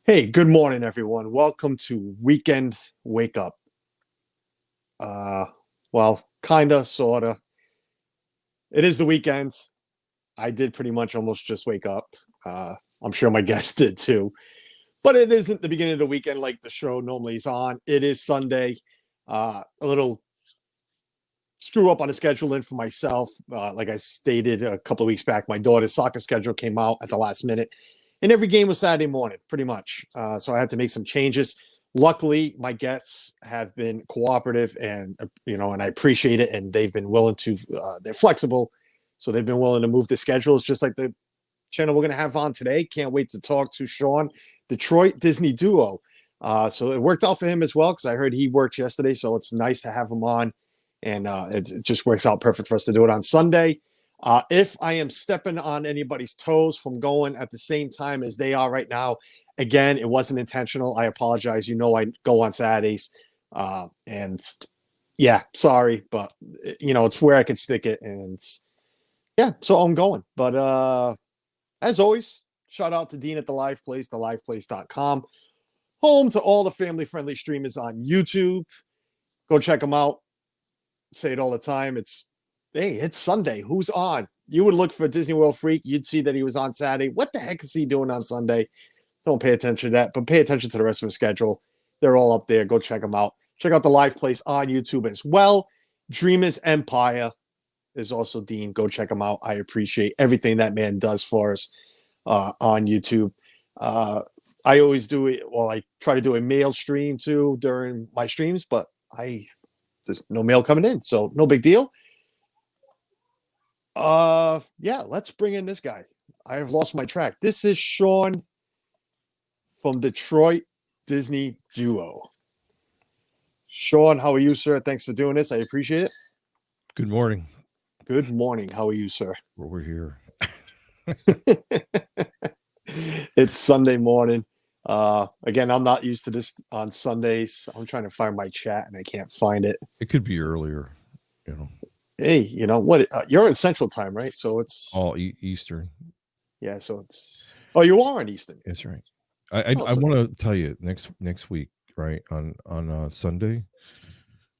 Hey, good morning, everyone. Welcome to Weekend Wake Up. Uh, well, kinda, sorta. It is the weekend. I did pretty much almost just wake up. I'm sure my guest did too. But it isn't the beginning of the weekend like the show normally is on. It is Sunday. A little screw up on the scheduling for myself. Like I stated a couple of weeks back, my daughter's soccer schedule came out at the last minute, and every game was Saturday morning, pretty much. So I had to make some changes. Luckily, my guests have been cooperative, and and I appreciate it. And they've been willing to. They're flexible, so they've been willing to move the schedules, just like the channel we're going to have on today. Can't wait to talk to Sean, Detroit Disney duo. So it worked out for him as well because I heard he worked yesterday, so it's nice to have him on, and it just works out perfect for us to do it on Sunday. If I am stepping on anybody's toes from going at the same time as they are right now, again, it wasn't intentional. I apologize. You know, I go on Saturdays, and yeah, sorry, but it's where I can stick it, and yeah, so I'm going. But as always, shout out to Dean at the Live Place, theliveplace.com, home to all the family-friendly streamers on YouTube. Go check them out. Say it all the time. It's Sunday. Who's on? You would look for Disney World Freak. You'd see that he was on Saturday. What the heck is he doing on Sunday? Don't pay attention to that, but pay attention to the rest of his schedule. They're all up there. Go check them out. Check out the Live Place on YouTube as well. Dreamers Empire is also Dean. Go check him out. I appreciate everything that man does for us on YouTube. I always do it. Well, I try to do a mail stream too during my streams, but there's no mail coming in, so no big deal. Yeah, let's bring in this guy. I have lost my track. This is Sean from Detroit Disney Duo. Sean, how are you, sir? Thanks for doing this. I appreciate it. Good morning. Good morning. How are you, sir? Well, we're here. It's Sunday morning. Again, I'm not used to this on Sundays. I'm trying to find my chat and I can't find it. It could be earlier, you know. Hey, you know what? You're in Central Time, right? So it's all Eastern. Yeah, so it's. Oh, you are in Eastern. That's right. I want to tell you next week, right on Sunday,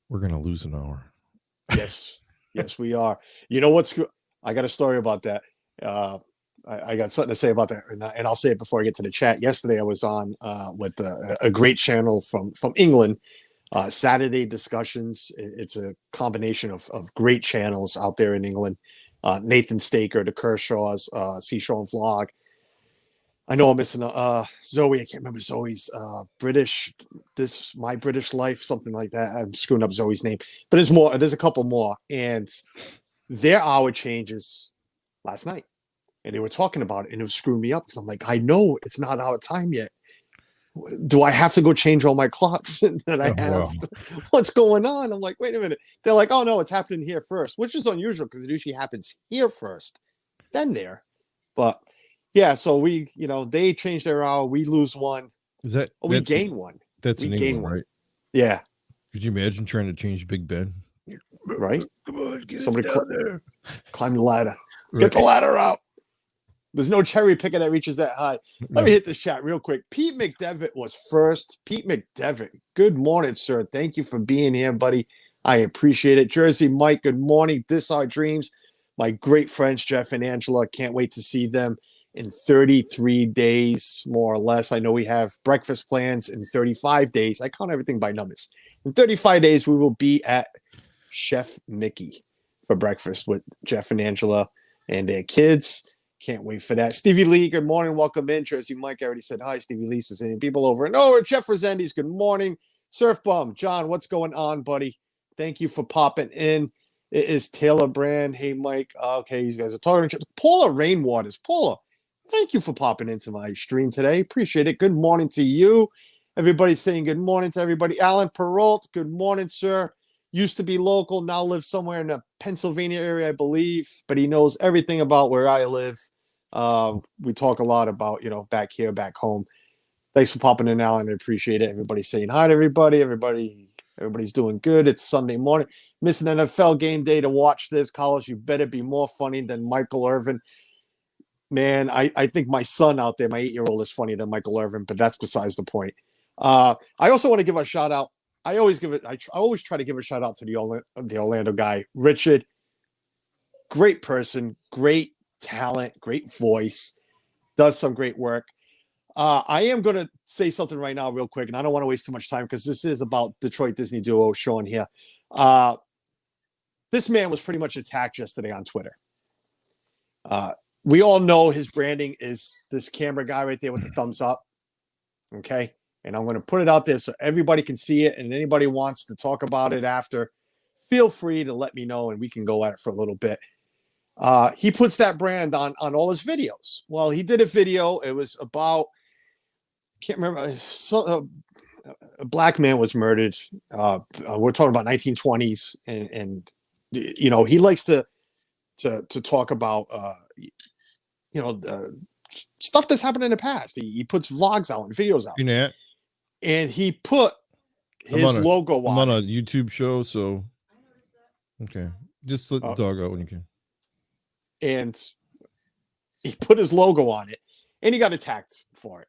we're gonna lose an hour. Yes, yes, we are. You know what's? I got a story about that. I got something to say about that, and I'll say it before I get to the chat. Yesterday, I was on with a great channel from England, Saturday Discussions. It's a combination of great channels out there in England. Nathan Staker, the Kershaws, Seashore Vlog. I know I'm missing Zoe. I can't remember Zoe's British. My British Life, something like that. I'm screwing up Zoe's name, but there's more. There's a couple more, and their hour changes last night, and they were talking about it, and it was screwing me up because I'm like, I know it's not our time yet. Do I have to go change all my clocks that I have? Wow. What's going on? I'm like, wait a minute. They're like, oh no, it's happening here first, which is unusual because it usually happens here first, then there. But yeah, so they change their hour, we lose one. Is that we gain one? That's in England, right? Yeah. Could you imagine trying to change Big Ben? Right? Come on, somebody there. Climb the ladder. Right. Get the ladder out. There's no cherry picker that reaches that high. Let me hit this chat real quick. Pete McDevitt was first. Pete McDevitt, good morning, sir. Thank you for being here, buddy. I appreciate it. Jersey Mike, good morning. This Our Dreams. My great friends, Jeff and Angela. Can't wait to see them in 33 days, more or less. I know we have breakfast plans in 35 days. I count everything by numbers. In 35 days, we will be at Chef Mickey for breakfast with Jeff and Angela and their kids. Can't wait for that. Stevie Lee, good morning. Welcome in. Jersey Mike, I already said hi. Stevie Lee says, hey, people over and over. Jeff Resendiz, good morning. Surf Bum, John, what's going on, buddy? Thank you for popping in. It is Taylor Brand. Hey, Mike. Okay, you guys are talking. Paula Rainwaters. Paula, thank you for popping into my stream today. Appreciate it. Good morning to you. Everybody's saying good morning to everybody. Alan Perrault, good morning, sir. Used to be local, now lives somewhere in the Pennsylvania area, I believe, but he knows everything about where I live. We talk a lot about, back here, back home. Thanks for popping in, Alan. I appreciate it. Everybody's saying hi to everybody. Everybody's doing good. It's Sunday morning. Missing NFL game day to watch this. Carlos, you better be more funny than Michael Irvin. Man, I think my son out there, my 8-year-old, is funnier than Michael Irvin, but that's besides the point. I also want to give a shout out. I always try to give a shout out to the Orlando guy, Richard. Great person, great talent, great voice, does some great work. I am going to say something right now real quick, and I don't want to waste too much time because this is about Detroit Disney duo Sean here. This man was pretty much attacked yesterday on Twitter. We all know his branding is this camera guy right there with the thumbs up. Okay. And I'm going to put it out there so everybody can see it. And anybody wants to talk about it after, feel free to let me know and we can go at it for a little bit. He puts that brand on all his videos. Well, he did a video. It was about, can't remember, a black man was murdered. We're talking about 1920s. And you know, he likes to talk about, stuff that's happened in the past. He puts vlogs out and videos out. And he put his logo on. I'm on a YouTube show, so okay. Just let the dog out when you can. And he put his logo on it, and he got attacked for it.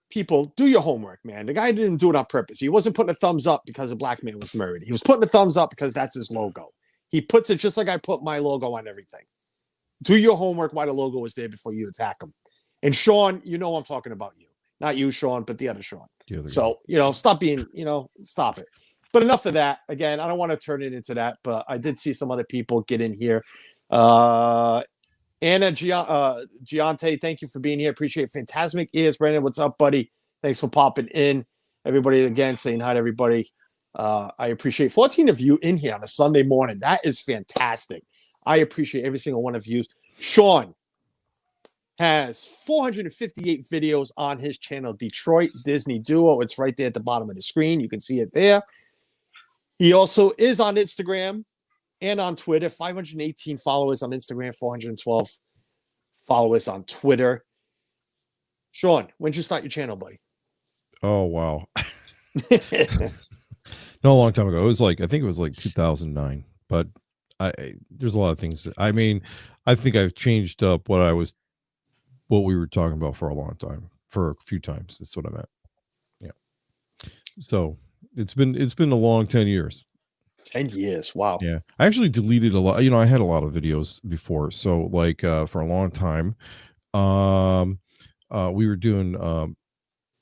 People, do your homework, man. The guy didn't do it on purpose. He wasn't putting a thumbs up because a black man was murdered. He was putting a thumbs up because that's his logo. He puts it just like I put my logo on everything. Do your homework why the logo is there before you attack him. And Sean, you know I'm talking about you. Not you, Sean, but the other Sean. So, stop being, stop it. But enough of that. Again, I don't want to turn it into that, but I did see some other people get in here. Anna Giante, thank you for being here. Appreciate it. Fantastic ears. Brandon, what's up, buddy? Thanks for popping in. Everybody, again, saying hi to everybody. I appreciate 14 of you in here on a Sunday morning. That is fantastic. I appreciate every single one of you. Sean has 458 videos on his channel, Detroit Disney Duo. It's right there at the bottom of the screen. You can see it there. He also is on Instagram and on Twitter. 518 followers on Instagram, 412 followers on Twitter. Sean, when did you start your channel, buddy? Oh, wow. No, a long time ago. I think it was like 2009, but there's a lot of things. I think I've changed up what we were talking about for a long time, for a few times. That's what I meant. Yeah. So it's been a long 10 years. 10 years. Wow. Yeah. I actually deleted a lot. I had a lot of videos before. So for a long time, we were doing,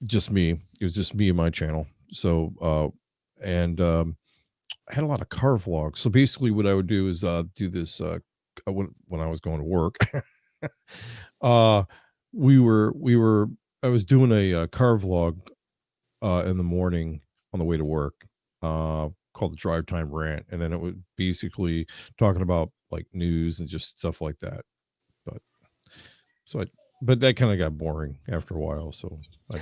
just me. It was just me and my channel. So, I had a lot of car vlogs. So basically what I would do is do this when I was going to work. I was doing a car vlog in the morning on the way to work called the Drive Time Rant, and then it would basically talking about like news and just stuff like that. But that kind of got boring after a while, so I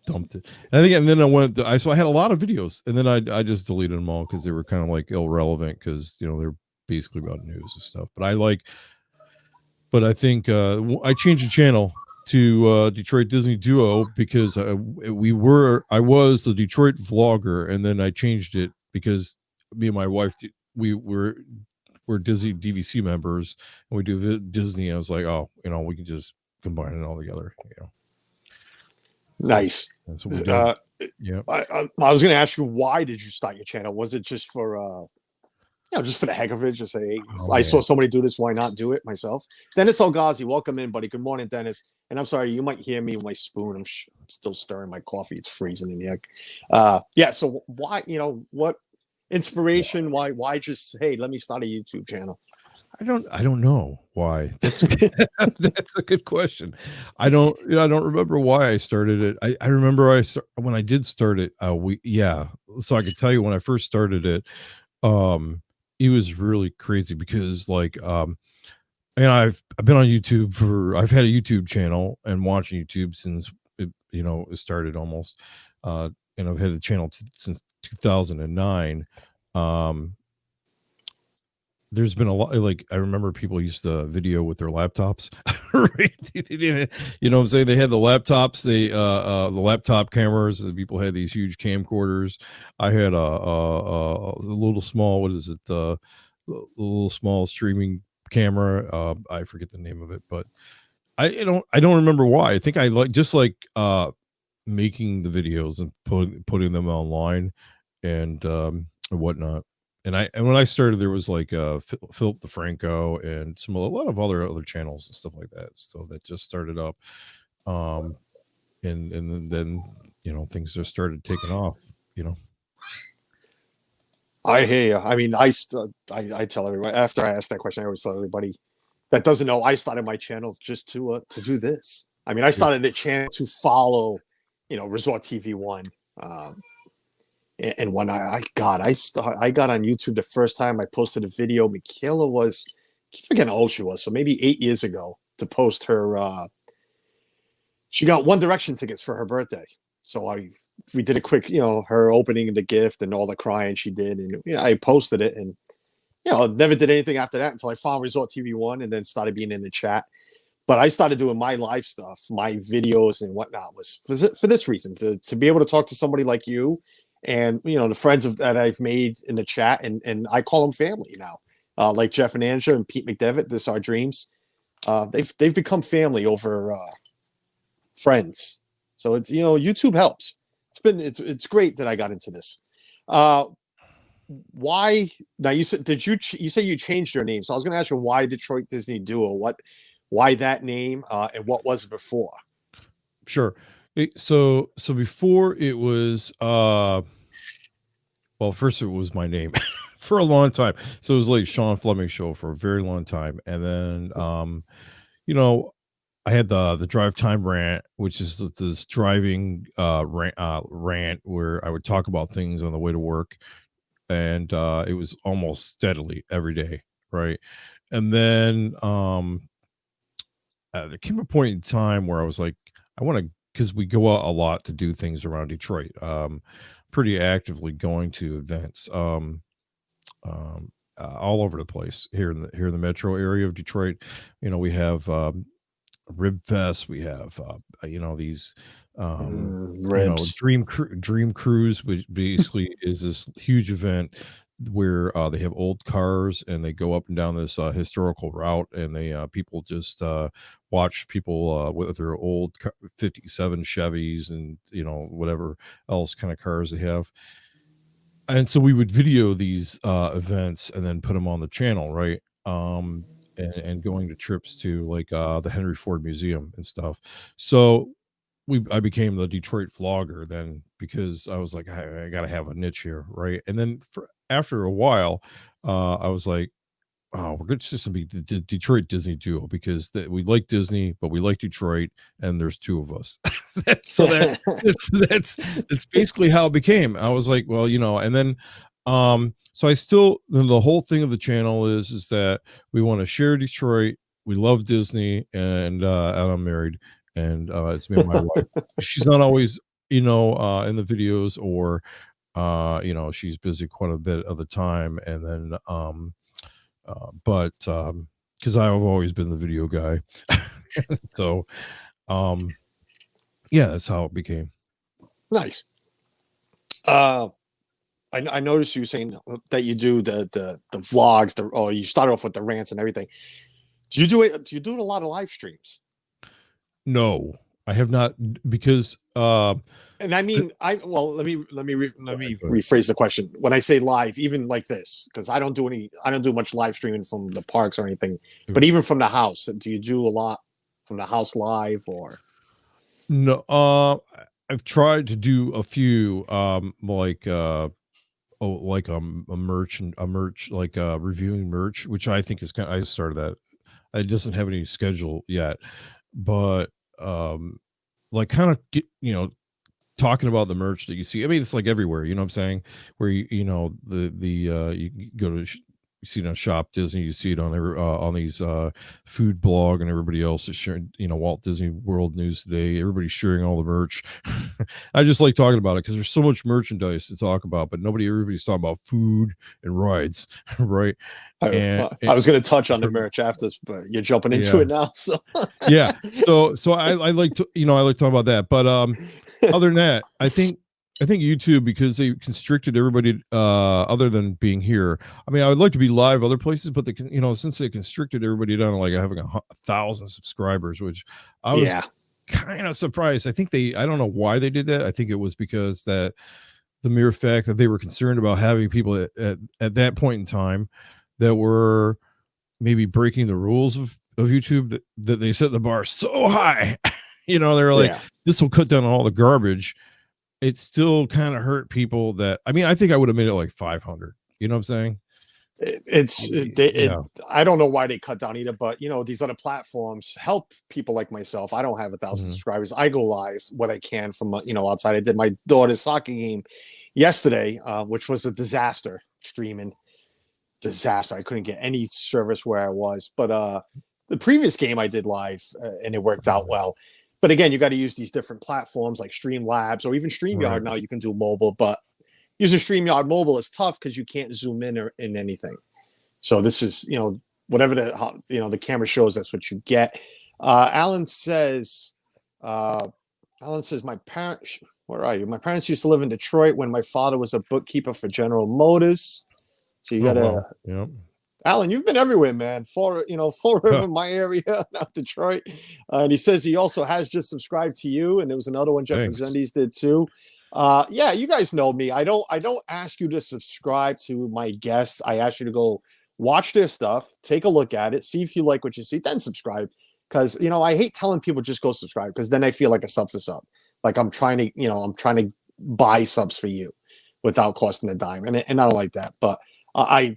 dumped it. And then I had a lot of videos, and then I just deleted them all because they were kind of like irrelevant because they're basically about news and stuff. But I think I changed the channel to Detroit Disney Duo because I was the Detroit vlogger, and then I changed it because me and my wife we're Disney DVC members and we do Disney. I was like, we can just combine it all together. Nice. That's what we do. Yeah. I was going to ask you, why did you start your channel? Was it just for just for the heck of it? Just say, I saw somebody do this, why not do it myself? Dennis Algazi, welcome in, buddy. Good morning, Dennis. And I'm sorry, you might hear me with my spoon. I'm still stirring my coffee. It's freezing in here. So why, what inspiration? Why just, hey, let me start a YouTube channel? I don't know why. That's that's a good question. I don't remember why I started it. I remember when I did start it. So I could tell you when I first started it. It was really crazy because I've been on YouTube I've had a YouTube channel and watching YouTube since it started almost, and I've had a channel since 2009. There's been a lot, I remember people used to video with their laptops, right? You know what I'm saying? They had the laptops, the laptop cameras, and people had these huge camcorders. I had a little small, a little small streaming camera. I forget the name of it, but I don't remember why. I think I just like making the videos and putting them online and whatnot. And when I started, there was like Philip DeFranco and a lot of other channels and stuff like that. So that just started up, and then things just started taking off. I hear you. I mean, I tell everybody after I ask that question, I always tell everybody that doesn't know I started my channel just to do this. I mean, I started the channel to follow, Resort TV One. And when I got on YouTube the first time I posted a video, Michaela was, I forget how old she was, so maybe 8 years ago, to post her. She got One Direction tickets for her birthday, so we did a quick, her opening the gift and all the crying she did, and I posted it, and never did anything after that until I found Resort TV One, and then started being in the chat. But I started doing my live stuff, my videos and whatnot, was for this reason, to be able to talk to somebody like you. And the friends that I've made in the chat, and I call them family now, like Jeff and Angela and Pete McDevitt. This Our Dreams. They've become family over friends. So it's YouTube helps. It's great that I got into this. Why now? You said you say you changed your name? So I was going to ask you why Detroit Disney Duo. Why that name? And what was it before? Sure. So before it was first it was my name for a long time. So it was like Sean Fleming Show for a very long time, and then I had the Drive Time Rant, which is this driving rant where I would talk about things on the way to work, and it was almost steadily every day, right? And then there came a point in time where I was like, I want to, because we go out a lot to do things around Detroit, pretty actively going to events all over the place here in the metro area of Detroit. We have Rib Fest, we have these Ribs. Dream Cruise, which basically is this huge event where they have old cars and they go up and down this historical route, and they people just watch people with their old 57 Chevys and whatever else kind of cars they have. And so we would video these events and then put them on the channel, right? And going to trips to like the Henry Ford Museum and stuff. So I became the Detroit vlogger then, because I was like, I got to have a niche here, right? And then after a while, I was like, oh, we're just gonna be the Detroit Disney Duo, because we like Disney, but we like Detroit, and there's two of us. So that's basically how it became. I was like, well, and then so the whole thing of the channel is that we want to share Detroit. We love Disney, and I'm married, and it's me and my wife. She's not always in the videos, or she's busy quite a bit of the time, and then but because I've always been the video guy. So that's how it became. Nice. I noticed you saying that you do the vlogs, you start off with the rants and everything. Do you do a lot of live streams? No, I have not, because and I mean, let me rephrase the question. When I say live, even like this, because I don't do much live streaming from the parks or anything, but even from the house, do you do a lot from the house live? Or no? I've tried to do a few, like a merch, like reviewing merch, which I think is I started that. It doesn't have any schedule yet, but like kind of talking about the merch that you see. I mean, it's like everywhere, you know what I'm saying, where you go to you see it on Shop Disney, you see it on these food blog, and everybody else is sharing, Walt Disney World News Today, everybody's sharing all the merch. I just like talking about it because there's so much merchandise to talk about, but everybody's talking about food and rides. Right. I was going to touch on the merch after this, but you're jumping into it now. So yeah. So I like to, I like talking about that. But other than that, I think I think YouTube, because they constricted everybody other than being here. I mean, I would like to be live other places, but since they constricted everybody down to like having 1,000 subscribers, which I was Yeah. kind of surprised. I don't know why they did that. I think it was because that the mere fact that they were concerned about having people at that point in time that were maybe breaking the rules of YouTube, that they set the bar so high. They're like, this will cut down on all the garbage. It still kind of hurt people that, I mean, I think I would have made it like 500. You know what I'm saying? I don't know why they cut down either, but these other platforms help people like myself. I don't have 1,000 subscribers. I go live what I can from outside. I did my daughter's soccer game yesterday, which was a disaster. Streaming disaster. I couldn't get any service where I was, but the previous game I did live, and it worked out well. But again, you got to use these different platforms like Streamlabs or even StreamYard. Right. Now you can do mobile, but using StreamYard mobile is tough because you can't zoom in or in anything. So this is, whatever the camera shows, that's what you get. Alan says, my parents, where are you? My parents used to live in Detroit when my father was a bookkeeper for General Motors. So you got to, Alan, you've been everywhere, man. Fall River, my area, not Detroit. And he says he also has just subscribed to you. And there was another one Jeff Zendes did too. Yeah, you guys know me. I don't ask you to subscribe to my guests. I ask you to go watch their stuff, take a look at it, see if you like what you see, then subscribe. Because I hate telling people just go subscribe, because then I feel like a sub for sub. Like I'm trying to buy subs for you without costing a dime, and I don't like that. But I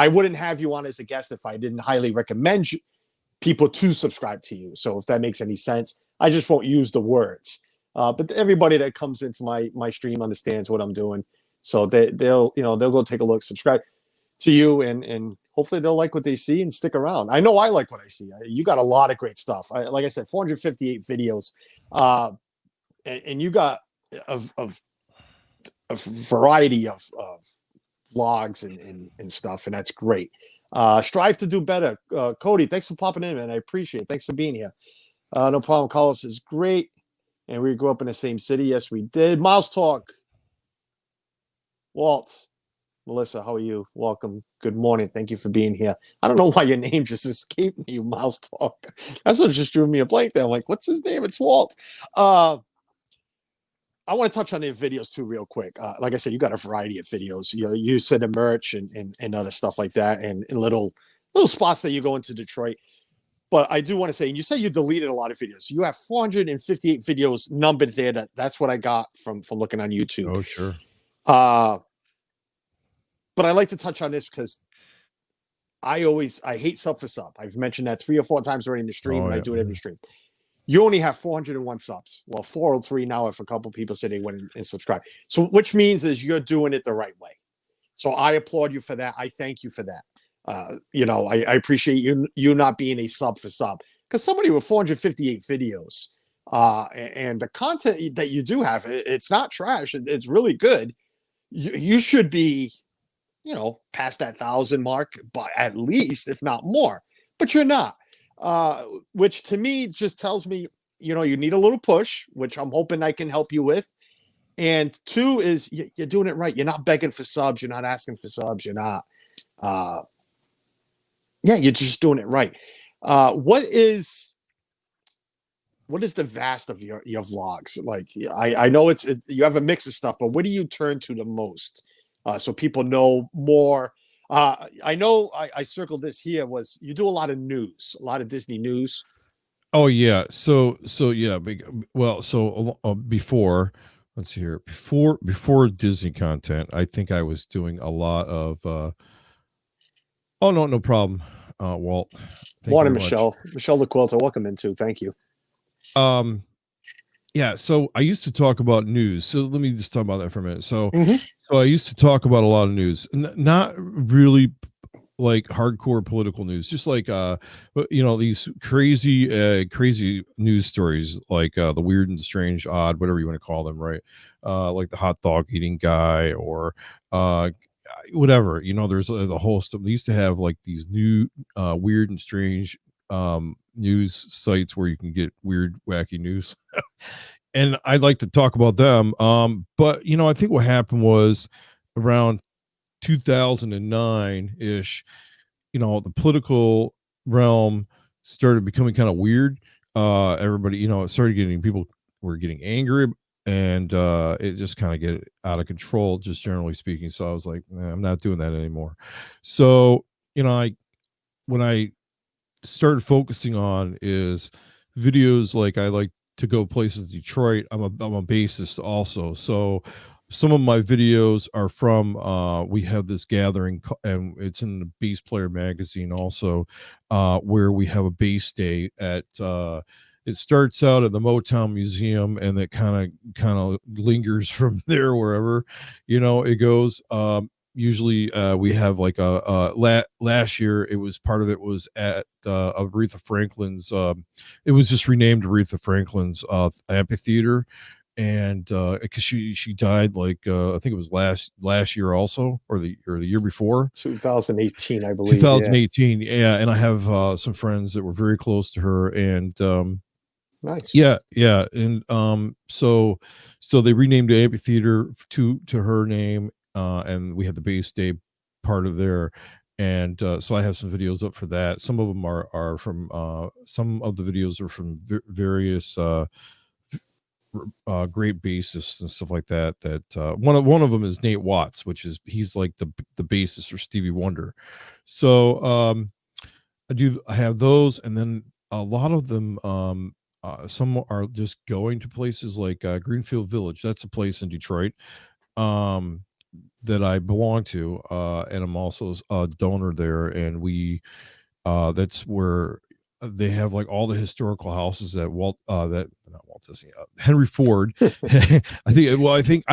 wouldn't have you on as a guest if I didn't highly recommend people to subscribe to you. So if that makes any sense, I just won't use the words. But everybody that comes into my stream understands what I'm doing, so they'll go take a look, subscribe to you, and hopefully they'll like what they see and stick around. I know I like what I see. You got a lot of great stuff. Like I said, 458 videos, and you got a variety of vlogs and stuff, and that's great. Strive to do better. Cody, thanks for popping in, man. I appreciate it. Thanks for being here. No problem. Carlos is great. And we grew up in the same city. Yes, we did. Mouse Talk. Walt. Melissa, how are you? Welcome. Good morning. Thank you for being here. I don't know why your name just escaped me, Mouse Talk. That's what just drew me a blank there. I'm like, what's his name? It's Walt. I want to touch on their videos too real quick. Like I said, you got a variety of videos. You said the merch and other stuff like that, and little spots that you go into Detroit. But I do want to say, and you said you deleted a lot of videos. You have 458 videos numbered there. That's what I got from looking on YouTube. Oh, sure. But I like to touch on this because I hate sub for sub. I've mentioned that 3 or 4 times already in the stream, and I do it every stream. You only have 401 subs. Well, 403 now if a couple people say they went and subscribed. So which means is you're doing it the right way. So I applaud you for that. I thank you for that. I appreciate you not being a sub for sub, because somebody with 458 videos and the content that you do have, it's not trash. It's really good. You should be, past that 1,000 mark, but at least, if not more, but you're not, which to me just tells me, you need a little push, which I'm hoping I can help you with. And 2 is you're doing it right. You're not begging for subs. You're not asking for subs. You're not, you're just doing it right. What is the vast of your vlogs? Like, I know you have a mix of stuff, but what do you turn to the most? So people know more. I know I circled this here, was you do a lot of news, a lot of Disney news. Oh yeah. So yeah. Well, before, let's see here, before Disney content, I think I was doing a lot of, oh no problem. Walt. Morning, Michelle. Michelle LaQuilta, welcome in too. Thank you. Yeah, so I used to talk about news. So let me just talk about that for a minute. So I used to talk about a lot of news, not really like hardcore political news, just like these crazy news stories, like the weird and strange, odd, whatever you want to call them, right? Like the hot dog eating guy, or whatever. There's the whole stuff. They used to have like these new weird and strange news sites where you can get weird, wacky news. and I'd like to talk about them. But I think what happened was around 2009 ish. The political realm started becoming kind of weird. Everybody, it started getting people were getting angry, and it just kind of get out of control, just generally speaking. So I was like, I'm not doing that anymore. So when I started focusing on is videos, like I like to go places in Detroit. I'm a bassist also, so some of my videos are from we have this gathering and it's in the Bass Player magazine also, where we have a bass day at it starts out at the Motown Museum, and it kind of lingers from there wherever it goes. Usually we have like last year it was part of it was at Aretha Franklin's it was just renamed Aretha Franklin's amphitheater, and because she died like I think it was last year also, or the year before, 2018, I believe. 2018. Yeah, and I have some friends that were very close to her, and nice. Yeah, and so they renamed the amphitheater to her name, and we had the base day part of there, and so I have some videos up for that. Some of them are from some of the videos are from various great bassists and stuff like that. One of them is Nate Watts, he's like the bassist for Stevie Wonder. So I have those, and then a lot of them some are just going to places like Greenfield Village. That's a place in Detroit that I belong to, and I'm also a donor there. And that's where they have like all the historical houses that not Walt Disney, Henry Ford. I think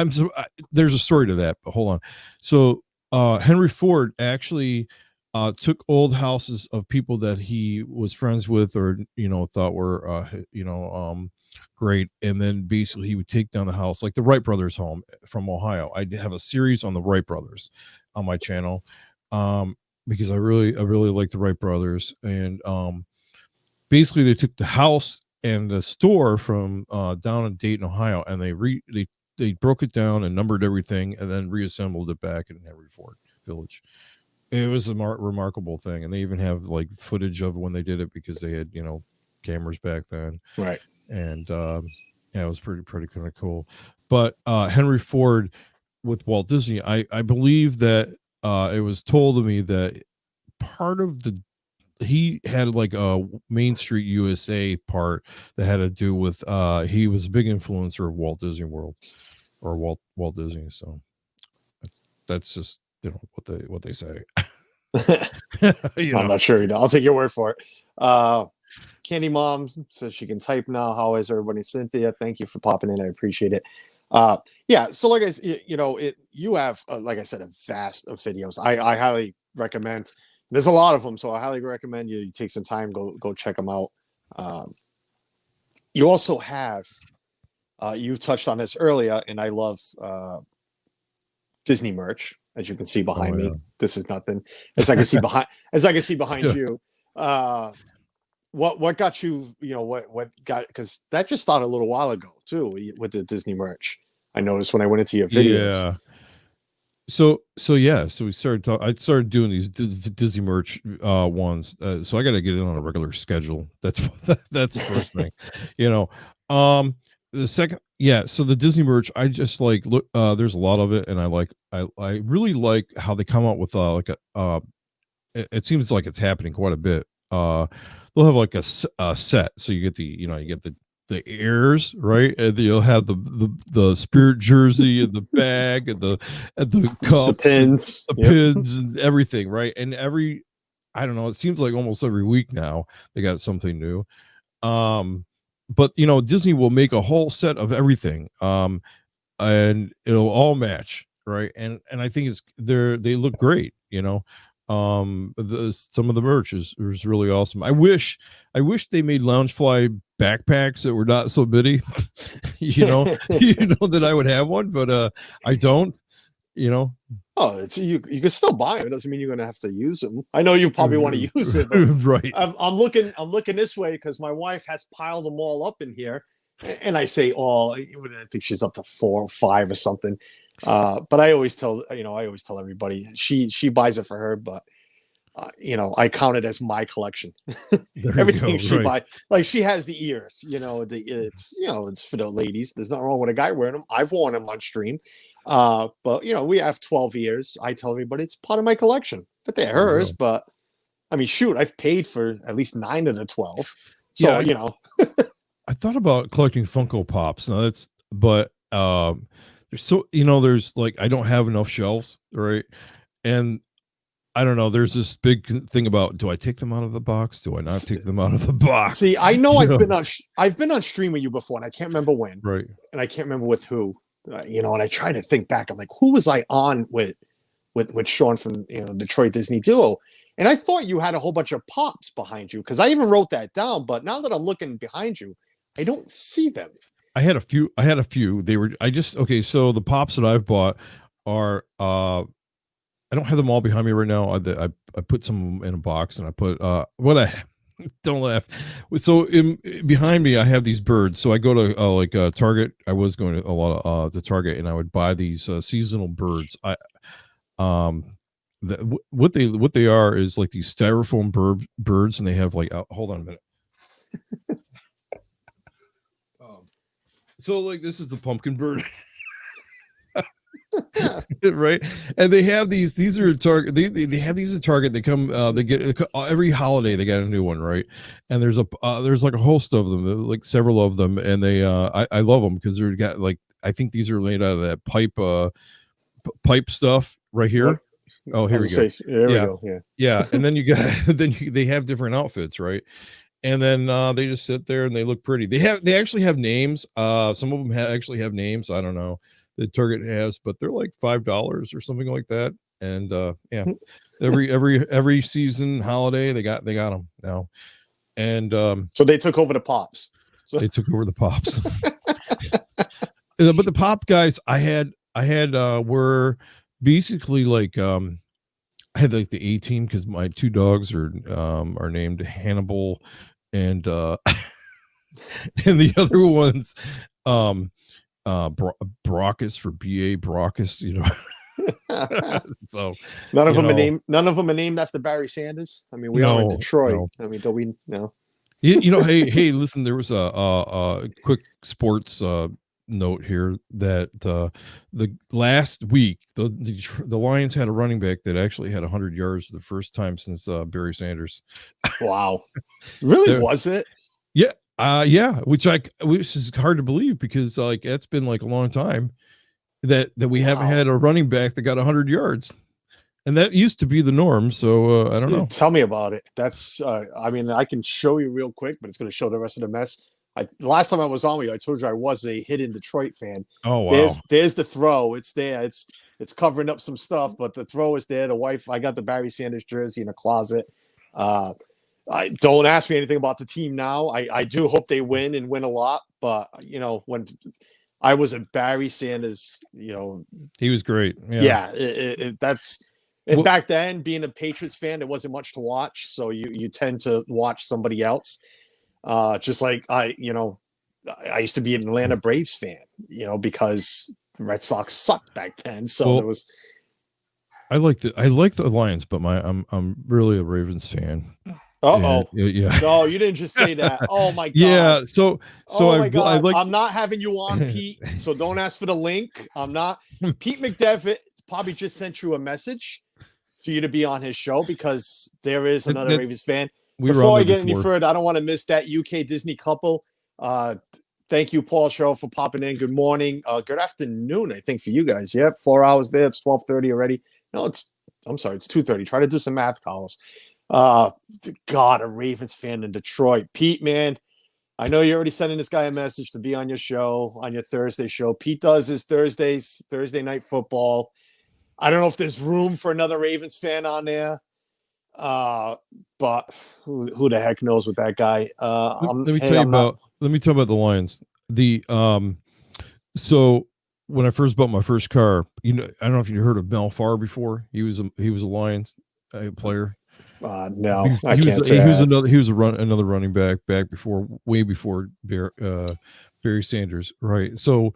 there's a story to that, but hold on. So Henry Ford actually took old houses of people that he was friends with, or thought were great, and then basically he would take down the house, like the Wright brothers home from Ohio. I have a series on the Wright brothers on my channel, because I really like the Wright brothers, and basically they took the house and the store from down in Dayton, Ohio, and they broke it down and numbered everything, and then reassembled it back in Henry Ford Village. It was a remarkable thing, and they even have like footage of when they did it, because they had cameras back then, right? And it was pretty kind of cool. But Henry Ford with Walt Disney, I believe that it was told to me that part of he had like a Main Street USA part that had to do with he was a big influencer of Walt Disney World, or Walt Disney. So that's just what they say. I'm not sure. I'll take your word for it. Candy Mom says she can type now. How is everybody? Cynthia, thank you for popping in. I appreciate it. Yeah. So like you have like I said, a vast of videos. I highly recommend. There's a lot of them, so I highly recommend you take some time, go check them out. You also have you touched on this earlier, and I love Disney merch. As you can see behind me, this is nothing. As I can see behind you. What got you? What got, because that just started a little while ago too with the Disney merch. I noticed when I went into your videos. Yeah. So we started I started doing these Disney merch ones. So I got to get in on a regular schedule. That's the first thing. The second, so the Disney merch, I just like look. There's a lot of it, and I really like how they come out with it seems like it's happening quite a bit. They'll have like a set, so you get the airs, right, and you'll have the spirit jersey and the bag and the cups, the pins and everything, right? And I don't know, it seems like almost every week now they got something new. But Disney will make a whole set of everything, and it'll all match, right? And I think they look great. Some of the merch is really awesome. I wish they made Loungefly backpacks that were not so bitty. That I would have one, but I don't. Oh, it's you can still buy them. It doesn't mean you're gonna have to use them. I know you probably want to use it, but right. I'm looking this way because my wife has piled them all up in here, and I say all. I think she's up to 4 or 5 or something. But I always tell everybody she buys it for her, but I count it as my collection. There you Everything go, she right. buy, like she has the ears. It's for the ladies. There's nothing wrong with a guy wearing them. I've worn them on stream. But we have 12 ears. I tell everybody it's part of my collection, but they're There you hers. go. But I mean, shoot, I've paid for at least 9 of the 12. Yeah, So I thought about collecting Funko Pops. Now but there's like I don't have enough shelves, right? And I don't know. There's this big thing about, do I take them out of the box? Do I not take them out of the box? See, I know You I've been on stream with you before, and I can't remember when, right. and I can't remember with who. And I try to think back. I'm like, who was I on with Sean from Detroit Disney Duo? And I thought you had a whole bunch of pops behind you, because I even wrote that down. But now that I'm looking behind you, I don't see them. I had a few. So the pops that I've bought are I don't have them all behind me right now. I put some in a box, and I put don't laugh. So behind me, I have these birds. So I go to Target. I was going to a lot of to Target, and I would buy these seasonal birds. What they are is like these styrofoam birds, and they have like hold on a minute. So like this is the pumpkin bird. Right, and they have these are at Target. They have these at Target. They come they get every holiday they got a new one, right? And there's like a host of them, like several of them, and they I love them because they're got like, I think these are made out of that pipe stuff right here. What? Oh, here we go. There we go. Yeah, and then they have different outfits, right? And then they just sit there and they look pretty. They actually have names. Some of them actually have names. I don't know. The Target has, but they're like $5 or something like that. And yeah, every season holiday they got them now. And so they took over the pops. They took over the pops. But the pop guys I had were basically like I had like the A team, because my 2 dogs are named Hannibal and and the other ones Brockus for BA Brockus, So none of them are named after Barry Sanders. I mean, we are in Detroit. No. I mean, don't we know? Hey, listen, there was a quick sports note here that the last week the Lions had a running back that actually had 100 yards the first time since Barry Sanders. Wow. Really? Was it? Yeah. Yeah, which is hard to believe, because like it's been like a long time that we haven't had a running back that got 100 yards, and that used to be the norm. So I don't know. Tell me about it. That's I mean, I can show you real quick, but it's going to show the rest of the mess. The last time I was on with you, I told you I was a hidden Detroit fan. Oh wow! There's the throw. It's there. It's covering up some stuff, but the throw is there. The wife. I got the Barry Sanders jersey in the closet. I don't ask me anything about the team now. I do hope they win and win a lot, but when I was a Barry Sanders, he was great. Yeah, back then, being a Patriots fan, there wasn't much to watch, so you tend to watch somebody else. Just like I used to be an Atlanta Braves fan, because the Red Sox sucked back then. So there was. I like the Lions, but I'm really a Ravens fan. Yeah. No, you didn't just say that. Oh my god. Yeah. So I'm not having you on, Pete. So don't ask for the link. I'm not. Pete McDevitt probably just sent you a message for you to be on his show, because there is another Ravens fan. Before I get any further, I don't want to miss that UK Disney couple. Thank you, Paul Show, for popping in. Good morning. Good afternoon, I think, for you guys. Yep, 4 hours there. It's 12:30 already. No, I'm sorry, it's 2:30. Try to do some math, Carlos. God, a Ravens fan in Detroit. Pete, man, I know you're already sending this guy a message to be on your show, on your Thursday show. Pete does his Thursday night football. I don't know if there's room for another Ravens fan on there. But who the heck knows with that guy? Let me tell you about the Lions. So when I first bought my first car, I don't know if you heard of Mel Farr before. He was a Lions player. No, he was another running back before, way before Barry Sanders, right? So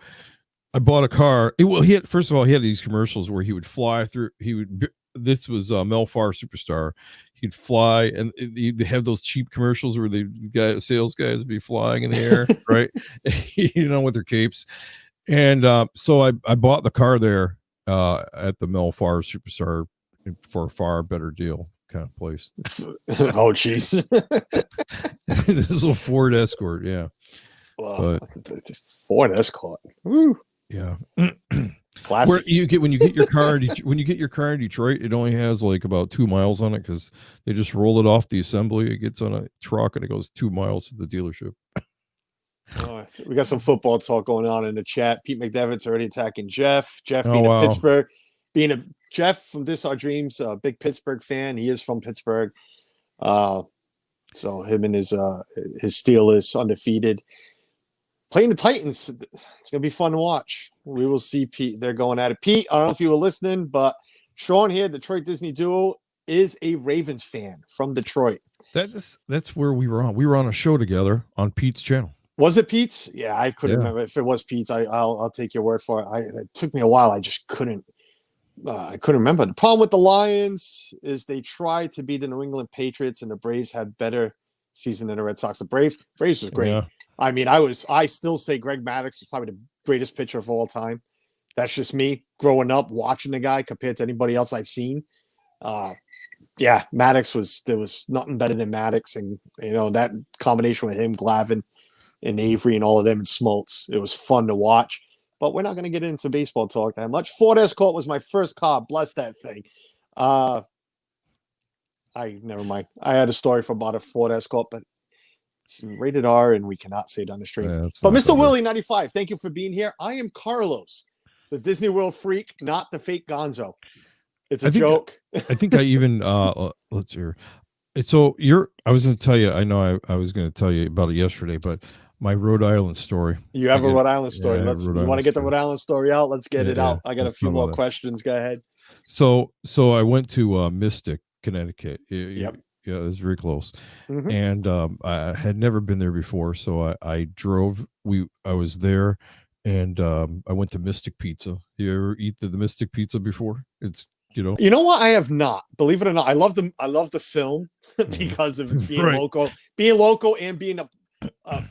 I bought a car. He had, first of all, he had these commercials where he would fly through. This was Mel Farr Superstar. He'd fly, and he'd have those cheap commercials where the sales guys would be flying in the air, right? With their capes. And so I bought the car there at the Mel Farr Superstar for a far better deal kind of place. Oh, jeez. This little Ford Escort, yeah. Well, Ford Escort. Woo. Yeah. Classic. Where when you get your car in Detroit, it only has like about 2 miles on it because they just roll it off the assembly. It gets on a truck and it goes 2 miles to the dealership. So we got some football talk going on in the chat. Pete McDevitt's already attacking Jeff. Jeff being Pittsburgh, Jeff from This Our Dreams, a big Pittsburgh fan. He is from Pittsburgh. So him and his Steelers undefeated. Playing the Titans, it's going to be fun to watch. We will see Pete. They're going at it. Pete, I don't know if you were listening, but Sean here, Detroit Disney Duo, is a Ravens fan from Detroit. That's where we were on. We were on a show together on Pete's channel. Was it Pete's? Yeah, I couldn't remember. If it was Pete's, I'll take your word for it. It took me a while. I just couldn't. I couldn't remember. The problem with the Lions is they tried to be the New England Patriots, and the Braves had better season than the Red Sox. The Braves was great. Yeah. I mean, I still say Greg Maddux is probably the greatest pitcher of all time. That's just me growing up watching the guy compared to anybody else I've seen. Yeah, there was nothing better than Maddux, and that combination with him, Glavine, and Avery, and all of them, and Smoltz. It was fun to watch. But we're not going to get into baseball talk that much. Ford Escort was my first car. Bless that thing. Never mind. I had a story about a Ford Escort, but it's rated R, and we cannot say it on the stream. Yeah, but Mr. Willie 95, thank you for being here. I am Carlos, the Disney World freak, not the fake Gonzo. It's a joke. I think I even let's hear. So I was going to tell you. I know I was going to tell you about it yesterday, but my Rhode Island story. You have a Rhode Island story. You want to get the Rhode Island story out? Let's get it out. I got a few more questions. Go ahead. So I went to Mystic, Connecticut. Yep. Yeah, it was very close. Mm-hmm. And I had never been there before, so I drove. I was there, and I went to Mystic Pizza. You ever eat the Mystic Pizza before? It's You know what? I have not. Believe it or not, I love the film because of its being local, and being a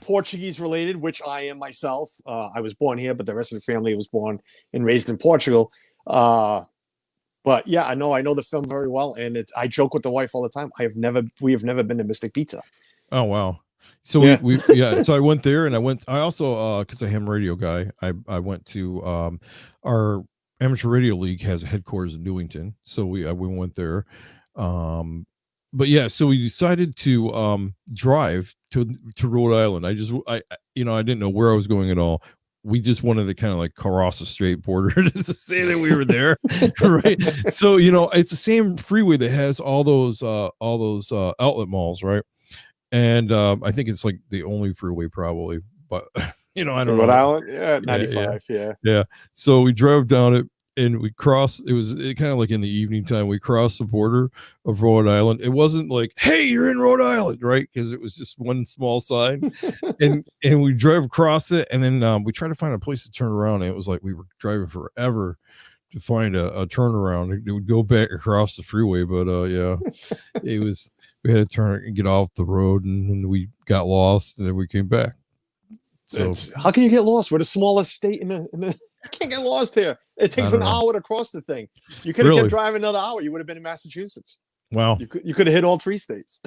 Portuguese related, which I am myself. I was born here, but the rest of the family was born and raised in Portugal. But yeah, I know the film very well, and I joke with the wife all the time. We have never been to Mystic Pizza. Oh wow! So we so I went there, and I also because I'm a ham radio guy, I went to our Amateur Radio League has a headquarters in Newington, so we went there. But yeah, so we decided to drive to Rhode Island. I didn't know where I was going at all. We just wanted to kind of like cross the straight border to say that we were there, right? So it's the same freeway that has all those outlet malls, right? And I think it's like the only freeway probably, but I don't know. Rhode Island, yeah, 95, yeah. So we drove down it. And we crossed. It was kind of like in the evening time. We crossed the border of Rhode Island. It wasn't like, "Hey, you're in Rhode Island," right? Because it was just one small sign. and we drove across it, and then we tried to find a place to turn around. And it was like we were driving forever to find a turnaround. It would go back across the freeway, but it was. We had to turn and get off the road, and then we got lost, and then we came back. So how can you get lost? We're the smallest state in the. I can't get lost here. It takes an hour to cross the thing. You could have kept driving another hour. You would have been in Massachusetts. Wow. You could have hit all 3 states.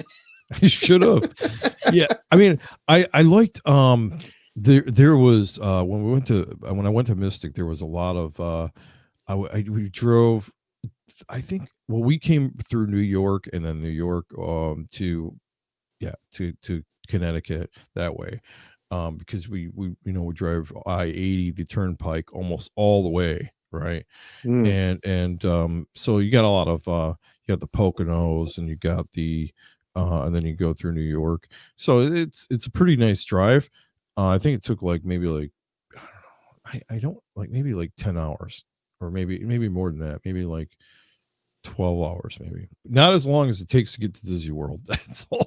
You should have. Yeah. I mean, I liked there was when I went to Mystic, there was a lot of we drove, I think, we came through New York, and then New York to Connecticut that way. Because we drive I-80, the turnpike, almost all the way, right? And so you got a lot of you got the Poconos, and you got the and then you go through New York. So it's a pretty nice drive. I think it took like maybe like I don't like maybe like 10 hours, or maybe more than that, maybe like 12 hours, maybe not as long as it takes to get to Disney World. That's all.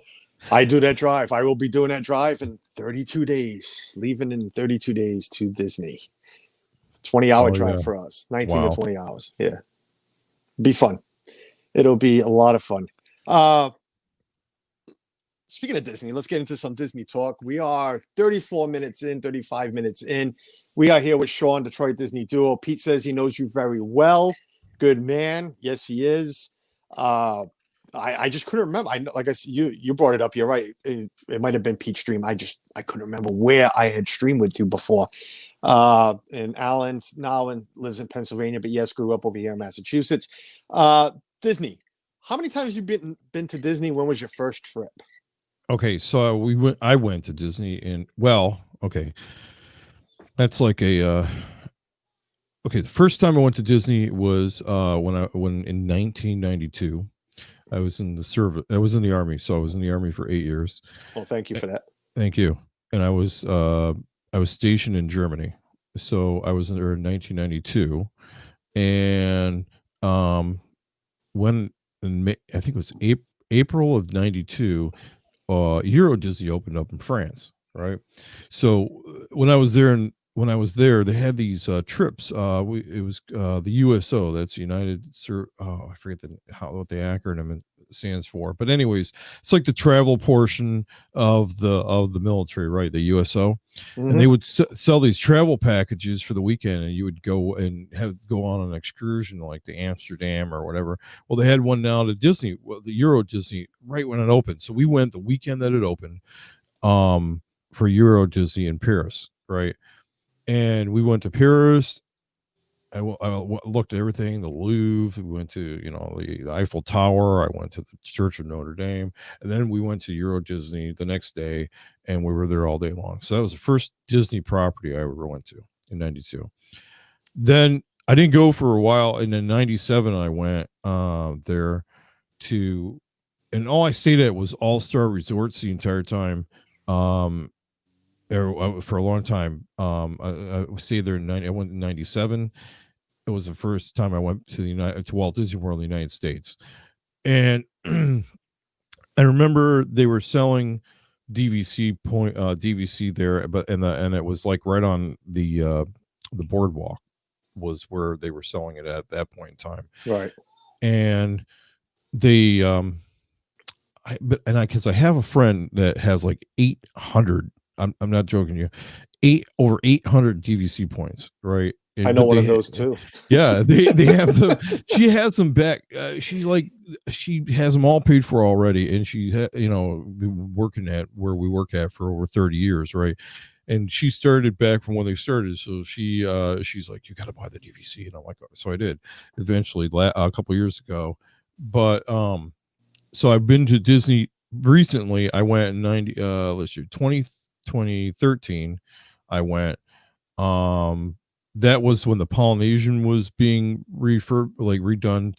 I do that drive. I will be doing that drive in 32 days, leaving in 32 days to Disney. 20-hour Oh drive yeah. for us, 19 to Wow. 20 hours. Yeah. Be fun. It'll be a lot of fun. Uh, Speaking of Disney, let's get into some Disney talk. We are 34 minutes in, 35 minutes in. We are here with Sean, Detroit Disney Duo. Pete says he knows you very well. Good man. Yes, he is. I just couldn't remember. Like I said, you brought it up. You're right. It might have been Pete's stream. I couldn't remember where I had streamed with you before. And Alan lives in Pennsylvania, but yes, grew up over here in Massachusetts. Disney. How many times have you been to Disney? When was your first trip? Okay, so I went to Disney and okay. That's like a okay, the first time I went to Disney was when in 1992. I was in the service. I was in the Army, so I was in the Army for 8 years. Well, thank you for that. Thank you. And I was stationed in Germany. So I was there in 1992, and when in May, I think it was April of 92, Euro Disney opened up in France, right? So when I was there they had these trips. It was the USO, that's United. I forget what the acronym stands for, but anyways, it's like the travel portion of the military, right? The USO, and they would sell these travel packages for the weekend, and you would go and go on an excursion like to Amsterdam or whatever. Well, they had one now to Disney, the Euro Disney, right when it opened. So we went the weekend that it opened, for Euro Disney in Paris, right? And we went to Paris. I looked at everything, the Louvre. We went to, the Eiffel Tower. I went to the Church of Notre Dame. And then we went to Euro Disney the next day, and we were there all day long. So that was the first Disney property I ever went to in 92. Then I didn't go for a while. And in 97, I went there to, and all I stayed at was All-Star Resorts the entire time. For a long time. I stayed there I went in 97. It was the first time I went to Walt Disney World in the United States. And I remember they were selling DVC there, and it was like right on the boardwalk was where they were selling it at that point in time. Right. And they because I have a friend that has like 800. I'm not joking you. Over 800 DVC points, right? I know one of those too. Yeah, they have them. She has them back. She has them all paid for already, and she been working at where we work at for over 30 years, right? And she started back from when they started. So she's like, you got to buy the DVC, and I'm like, so I did eventually a couple years ago. But so I've been to Disney recently. I went in 2013. I went. That was when the Polynesian was being redone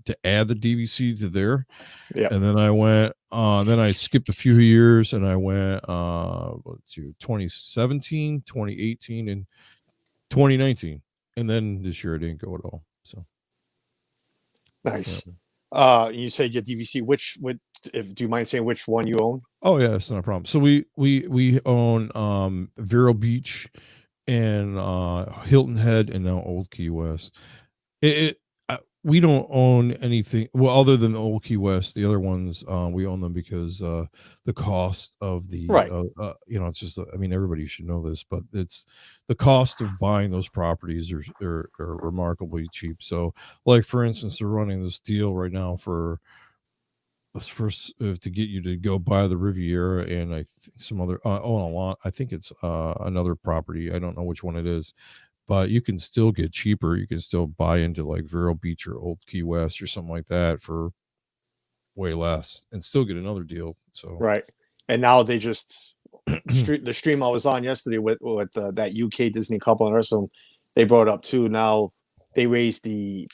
to add the DVC to there. Yeah. And then I went. Then I skipped a few years, and I went. 2017, 2018, and 2019, and then this year I didn't go at all. So nice. You said your DVC. Do you mind saying which one you own? Oh yeah, it's not a problem. So we own Vero Beach and Hilton Head and now Old Key West. We don't own anything other than the Old Key West. The other ones we own them because the cost of the right. It's just everybody should know this, but it's the cost of buying those properties are remarkably cheap. So like for instance, they're running this deal right now for to get you to go buy the Riviera and I think some other own a lot. I think it's another property. I don't know which one it is, but you can still get cheaper. You can still buy into like Vero Beach or Old Key West or something like that for way less and still get another deal. So right. And now they just the stream I was on yesterday with that UK Disney couple and Ursula, they brought up too. Now they raised the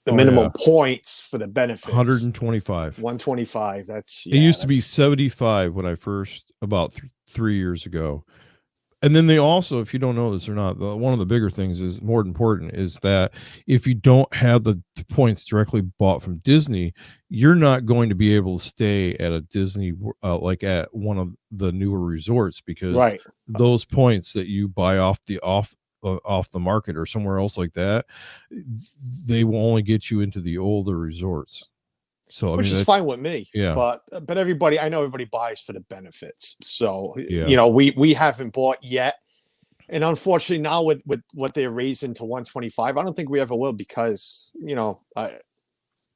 minimum points for the benefits. 125. 125. It used to be 75 when I first about 3 years ago. And then they also, if you don't know this or not, one of the bigger things is more important is that if you don't have the points directly bought from Disney, you're not going to be able to stay at a Disney, like at one of the newer resorts, because Right. those points that you buy off the market or somewhere else like that, they will only get you into the older resorts. So Which is fine with me. yeah. But I know everybody buys for the benefits. So Yeah. we haven't bought yet. And unfortunately now with what they're raising to 125, I don't think we ever will, because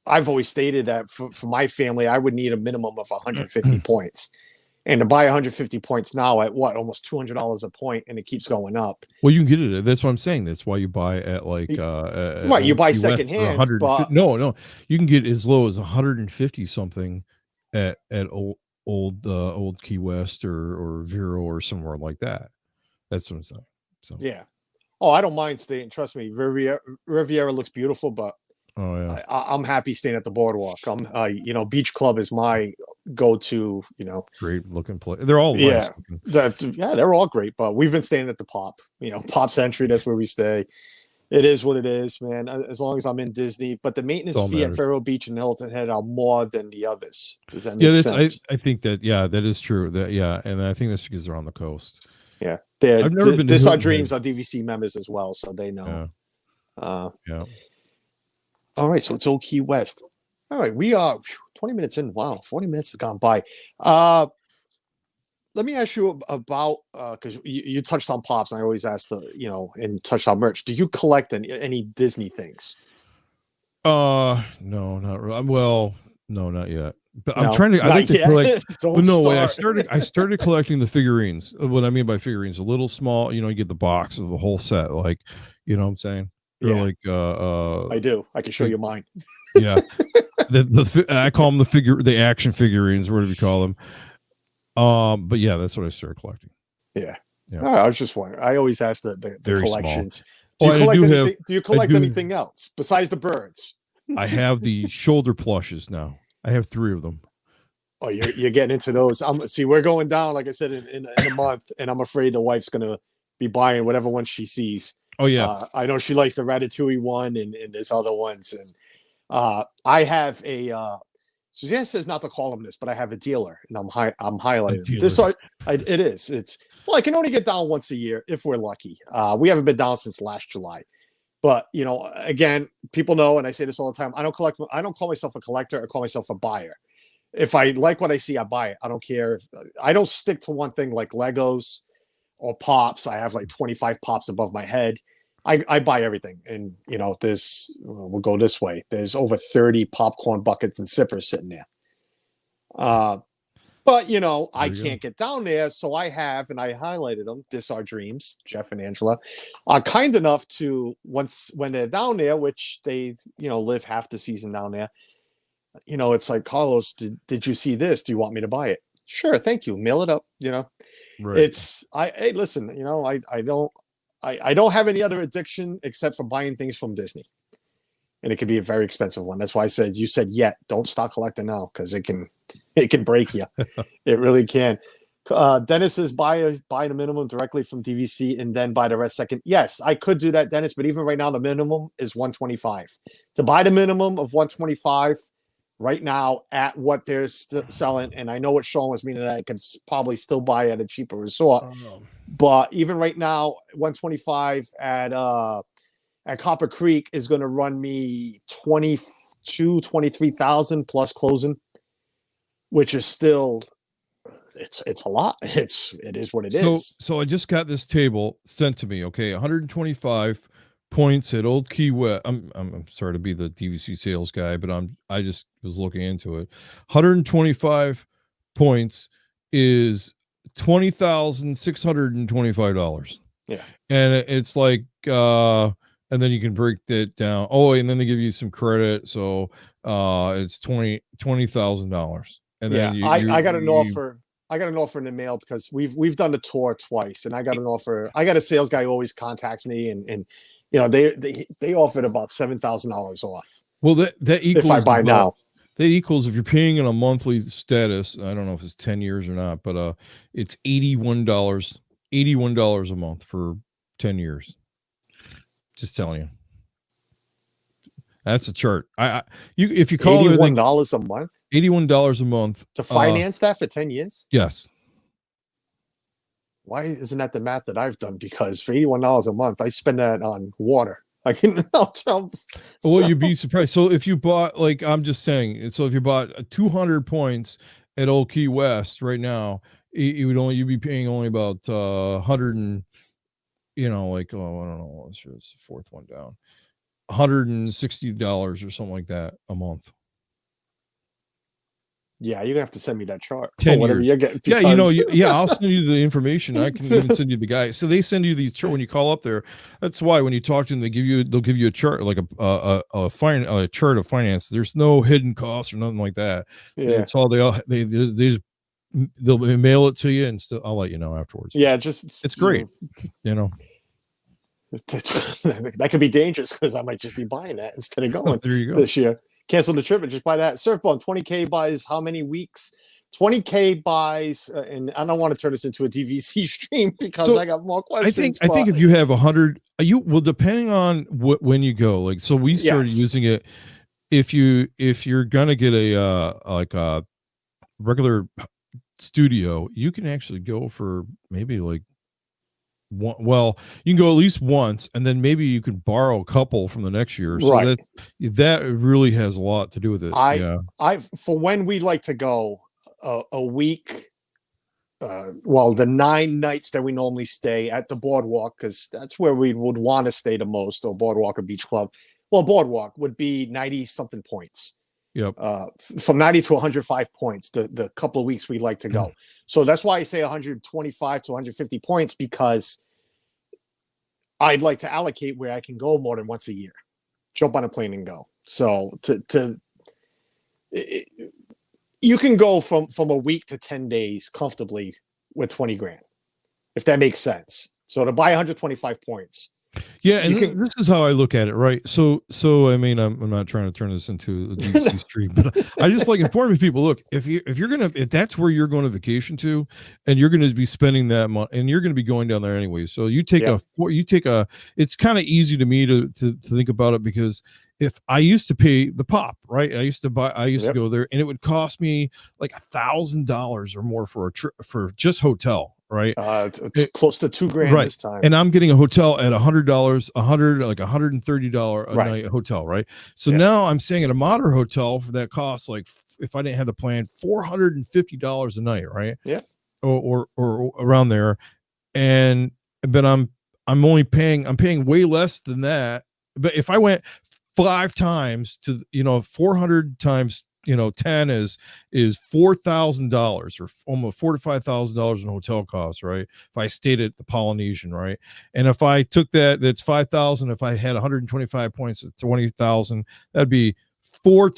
I've always stated that for my family, I would need a minimum of 150 points. And to buy 150 points now at what, almost $200 a point, and it keeps going up. Well, you can get it. That's what I'm saying. That's why you buy at like right. You buy secondhand, but no, you can get as low as 150 something at old Key West or Vero or somewhere like that. That's what I'm saying. So yeah. Oh, I don't mind staying. Trust me, Riviera looks beautiful, but oh yeah, I'm happy staying at the boardwalk. Beach Club is my go-to. Great looking place. They're all yeah, nice they're all great. But we've been staying at the Pop. Pop Century. That's where we stay. It is what it is, man. As long as I'm in Disney, but the maintenance fee at Vero Beach and Hilton Head are more than the others. Does that make sense? I think that that is true. And I think that's because they're on the coast. Yeah, I've never been. This Our Dreams are DVC members as well, so they know. Yeah. All right, so it's Old Key West. All right, we are 20 minutes in. Wow, 40 minutes have gone by. Let me ask you about, because you touched on Pops, and I always ask and touched on merch. Do you collect any Disney things? No, not really. Well, no, not yet. But I'm No, trying to. I like to collect. Don't no, start. I started collecting the figurines. What I mean by figurines, a little small. You get the box of the whole set. Like, what I'm saying. Yeah. Like I do. I can show you mine. Yeah. I call them the action figurines, whatever you call them. But yeah, that's what I started collecting. Yeah. All right, I was just wondering. I always ask the collections. Do you collect anything else besides the birds? I have the shoulder plushes now. I have 3 of them. Oh, you're getting into those. We're going down, like I said, in a month, and I'm afraid the wife's gonna be buying whatever one she sees. Oh yeah, I know she likes the Ratatouille one and there's other ones, and I have a. Suzanne says not to call him this, but I have a dealer, and I'm highlighting this. It is. It's I can only get down once a year if we're lucky. We haven't been down since last July, but again, people know, and I say this all the time. I don't call myself a collector. I call myself a buyer. If I like what I see, I buy it. I don't care. I don't stick to one thing like Legos or Pops. I have like 25 Pops above my head. I buy everything. And, we'll go this way. There's over 30 popcorn buckets and sippers sitting there. But, I can't get down there. So I have, and I highlighted them, This Our Dreams, Jeff and Angela, are kind enough to, when they're down there, which they, live half the season down there, it's like, Carlos, did you see this? Do you want me to buy it? Sure. Thank you. Mail it up. Right. Hey, listen, I don't have any other addiction except for buying things from Disney, and it could be a very expensive one. That's why you said yet. Don't start collecting now, because it can break you. It really can. Dennis says buy the minimum directly from DVC and then buy the rest second. Yes, I could do that, Dennis, but even right now the minimum is 125. To buy the minimum of 125 right now at what they're selling, and I know what Sean was meaning, that I could probably still buy at a cheaper resort. But even right now, 125 at Copper Creek is going to run me 23,000 plus closing, which is still it's a lot. It is what it is. So I just got this table sent to me. Okay, 125 points at Old Key West. I'm sorry to be the DVC sales guy, but I just was looking into it. 125 points is $20,625. Yeah. And it's like and then you can break that down. Oh, and then they give you some credit, so it's $20,000. And then I got an offer. I got an offer in the mail because we've done the tour twice, and I got an offer. I got a sales guy who always contacts me, and they offered about $7,000 off. Well, that equals if I buy now. That equals, if you're paying in a monthly status, I don't know if it's 10 years or not, but it's $81 $81 a month for 10 years. Just telling you. That's a chart. If you call $81 a month, $81 a month to finance that for 10 years. Yes. Why isn't that the math that I've done? Because for $81 a month, I spend that on water. I can Well, you'd be surprised. So if you bought, like, I'm just saying, so if you bought 200 points at Old Key West right now, you'd be paying only about 100 and, like, I don't know, it's the fourth one down, $160 or something like that a month. Yeah, you're gonna have to send me that chart. 10 whatever years. you're getting. Yeah, I'll send you the information. I can even send you the guy. So they send you these when you call up there. That's why when you talk to them, they'll give you a chart, like a chart of finance. There's no hidden costs or nothing like that. Yeah, it's all they just they'll mail it to you, and still I'll let you know afterwards. Yeah, just it's great. That could be dangerous because I might just be buying that instead of going there you go. This year. Cancel the trip and just buy that. Surfball, 20K buys how many weeks? 20K buys, and I don't want to turn this into a DVC stream because I got more questions. I think if you have 100, depending on when you go, like, so we started using it. If you're gonna get a regular studio, you can actually go for maybe like one. Well, you can go at least once, and then maybe you can borrow a couple from the next year. So right. that really has a lot to do with it. For when we like to go a week, the 9 nights that we normally stay at the Boardwalk, because that's where we would want to stay the most, or Boardwalk or Beach Club. Well, Boardwalk would be 90 something points. Yep. From 90 to 105 points, the couple of weeks we like to go. So that's why I say 125 to 150 points, because I'd like to allocate where I can go more than once a year, jump on a plane and go. So you can go from a week to 10 days comfortably with 20 grand, if that makes sense. So to buy 125 points. Yeah, and this is how I look at it, right? So I mean, I'm not trying to turn this into a DVC stream, but I just like informing people. Look, if that's where you're going on vacation to, and you're going to be spending that money, and you're going to be going down there anyway, so you take it's kind of easy to me to think about it, because if I used to pay the pop, right? I used to go there, and it would cost me like $1,000 or more for a trip for just hotel. Right, it's close to $2 grand this time, and I'm getting a hotel at $100, like $130 a night hotel, right? So now I'm staying at a modern hotel for that cost, like, if I didn't have the plan, $450 a night, right? Yeah, or around there, but I'm paying way less than that. But if I went 5 times to 400 times 10 is $4,000 or almost $4,000 to $5,000 in hotel costs, right? If I stayed at the Polynesian, right? And if I took that's 5,000. If I had 125 points at 20,000, that'd be 4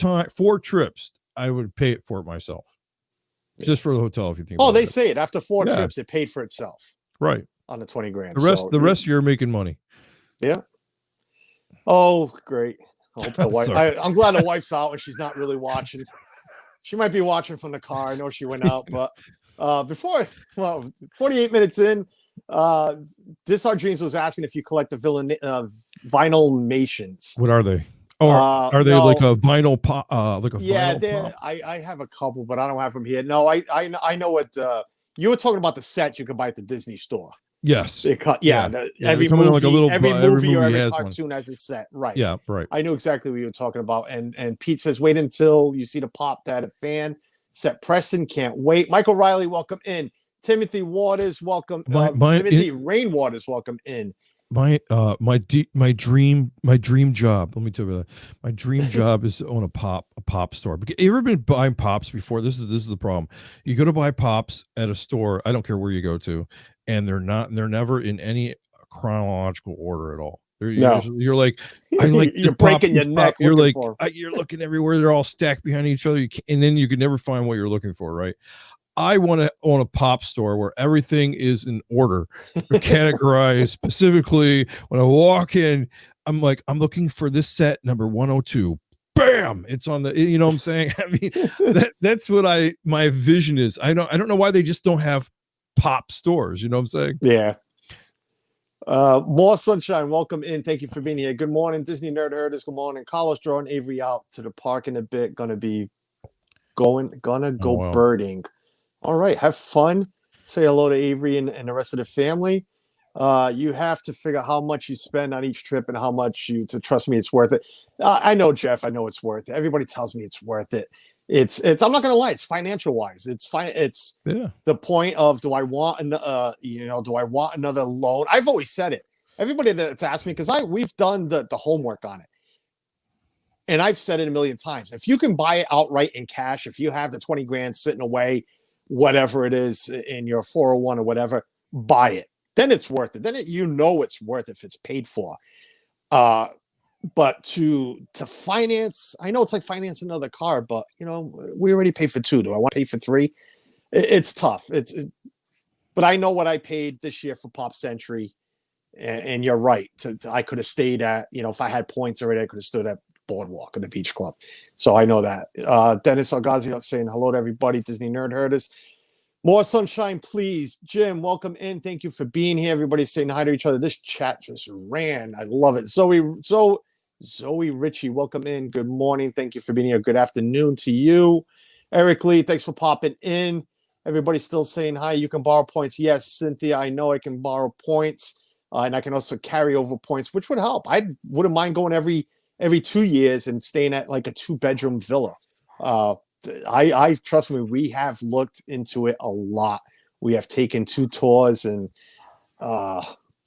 trips. I would pay it for it myself, just for the hotel. If you think, they say it after 4 trips, it paid for itself, right? On the 20 grand. The rest you're making money. Yeah. Oh, great. I'm glad the wife's out and she's not really watching. She might be watching from the car. I know she went out, but 48 minutes in, This Our Dreams was asking if you collect the vinyl mations. What are they? Oh, are they like a vinyl pop? Like a vinyl pop? I have a couple, but I don't have them here. No, I know what you were talking about, the set you could buy at the Disney store. Yes. Every movie or every cartoon has a set, right? Yeah, right. I knew exactly what you were talking about. And Pete says, wait until you see the pop that a fan. Set Preston, can't wait. Michael Riley, welcome in. Timothy Waters, welcome. Timothy Rainwaters, welcome in. My dream job. Let me tell you that. My dream job is to own a pop store. Because you ever been buying pops before? This is the problem. You go to buy pops at a store. I don't care where you go to, and they're never in any chronological order at all. You're like, you're breaking your neck. You're like, you're looking everywhere. They're all stacked behind each other, and then you can never find what you're looking for, right? I want to own a pop store where everything is in order, categorized specifically. When I walk in, I'm like, I'm looking for this set number 102. Bam! It's on the. You know what I'm saying? I mean, that's what my vision is. I don't know why they just don't have pop stores. You know what I'm saying? Yeah. More sunshine. Welcome in. Thank you for being here. Good morning, Disney Nerd Herders. Good morning. Carlos drawing Avery out to the park in a bit. Gonna go wow. birding. All right. Have fun. Say hello to Avery and the rest of the family. You have to figure out how much you spend on each trip and how much to trust me, it's worth it. I know, Jeff. I know it's worth it. Everybody tells me it's worth it. It's. I'm not gonna lie. It's financial wise. It's fine. It's the point of do I want do I want another loan? I've always said it. Everybody that's asked me because we've done the homework on it, and I've said it a million times. If you can buy it outright in cash, if you have the 20 grand sitting away, whatever it is in your 401 or whatever, buy it. Then it's worth it. Then it's worth it if it's paid for. But to finance, I know it's like financing another car, but we already paid for 2. Do I want to pay for 3? It's tough. But I know what I paid this year for Pop Century, and you're right. I could have stayed at, if I had points already, I could have stood at Boardwalk or the Beach Club. So I know that. Dennis Algazi saying hello to everybody. Disney Nerd Herders. More sunshine, please. Jim, welcome in. Thank you for being here. Everybody's saying hi to each other. This chat just ran. I love it. Zoe Ritchie, welcome in. Good morning. Thank you for being here. Good afternoon to you. Eric Lee, thanks for popping in. Everybody's still saying hi. You can borrow points. Yes, Cynthia, I know I can borrow points. And I can also carry over points, which would help. I wouldn't mind going every 2 years and staying at like a 2-bedroom villa. I trust me, we have looked into it a lot. We have taken 2 tours and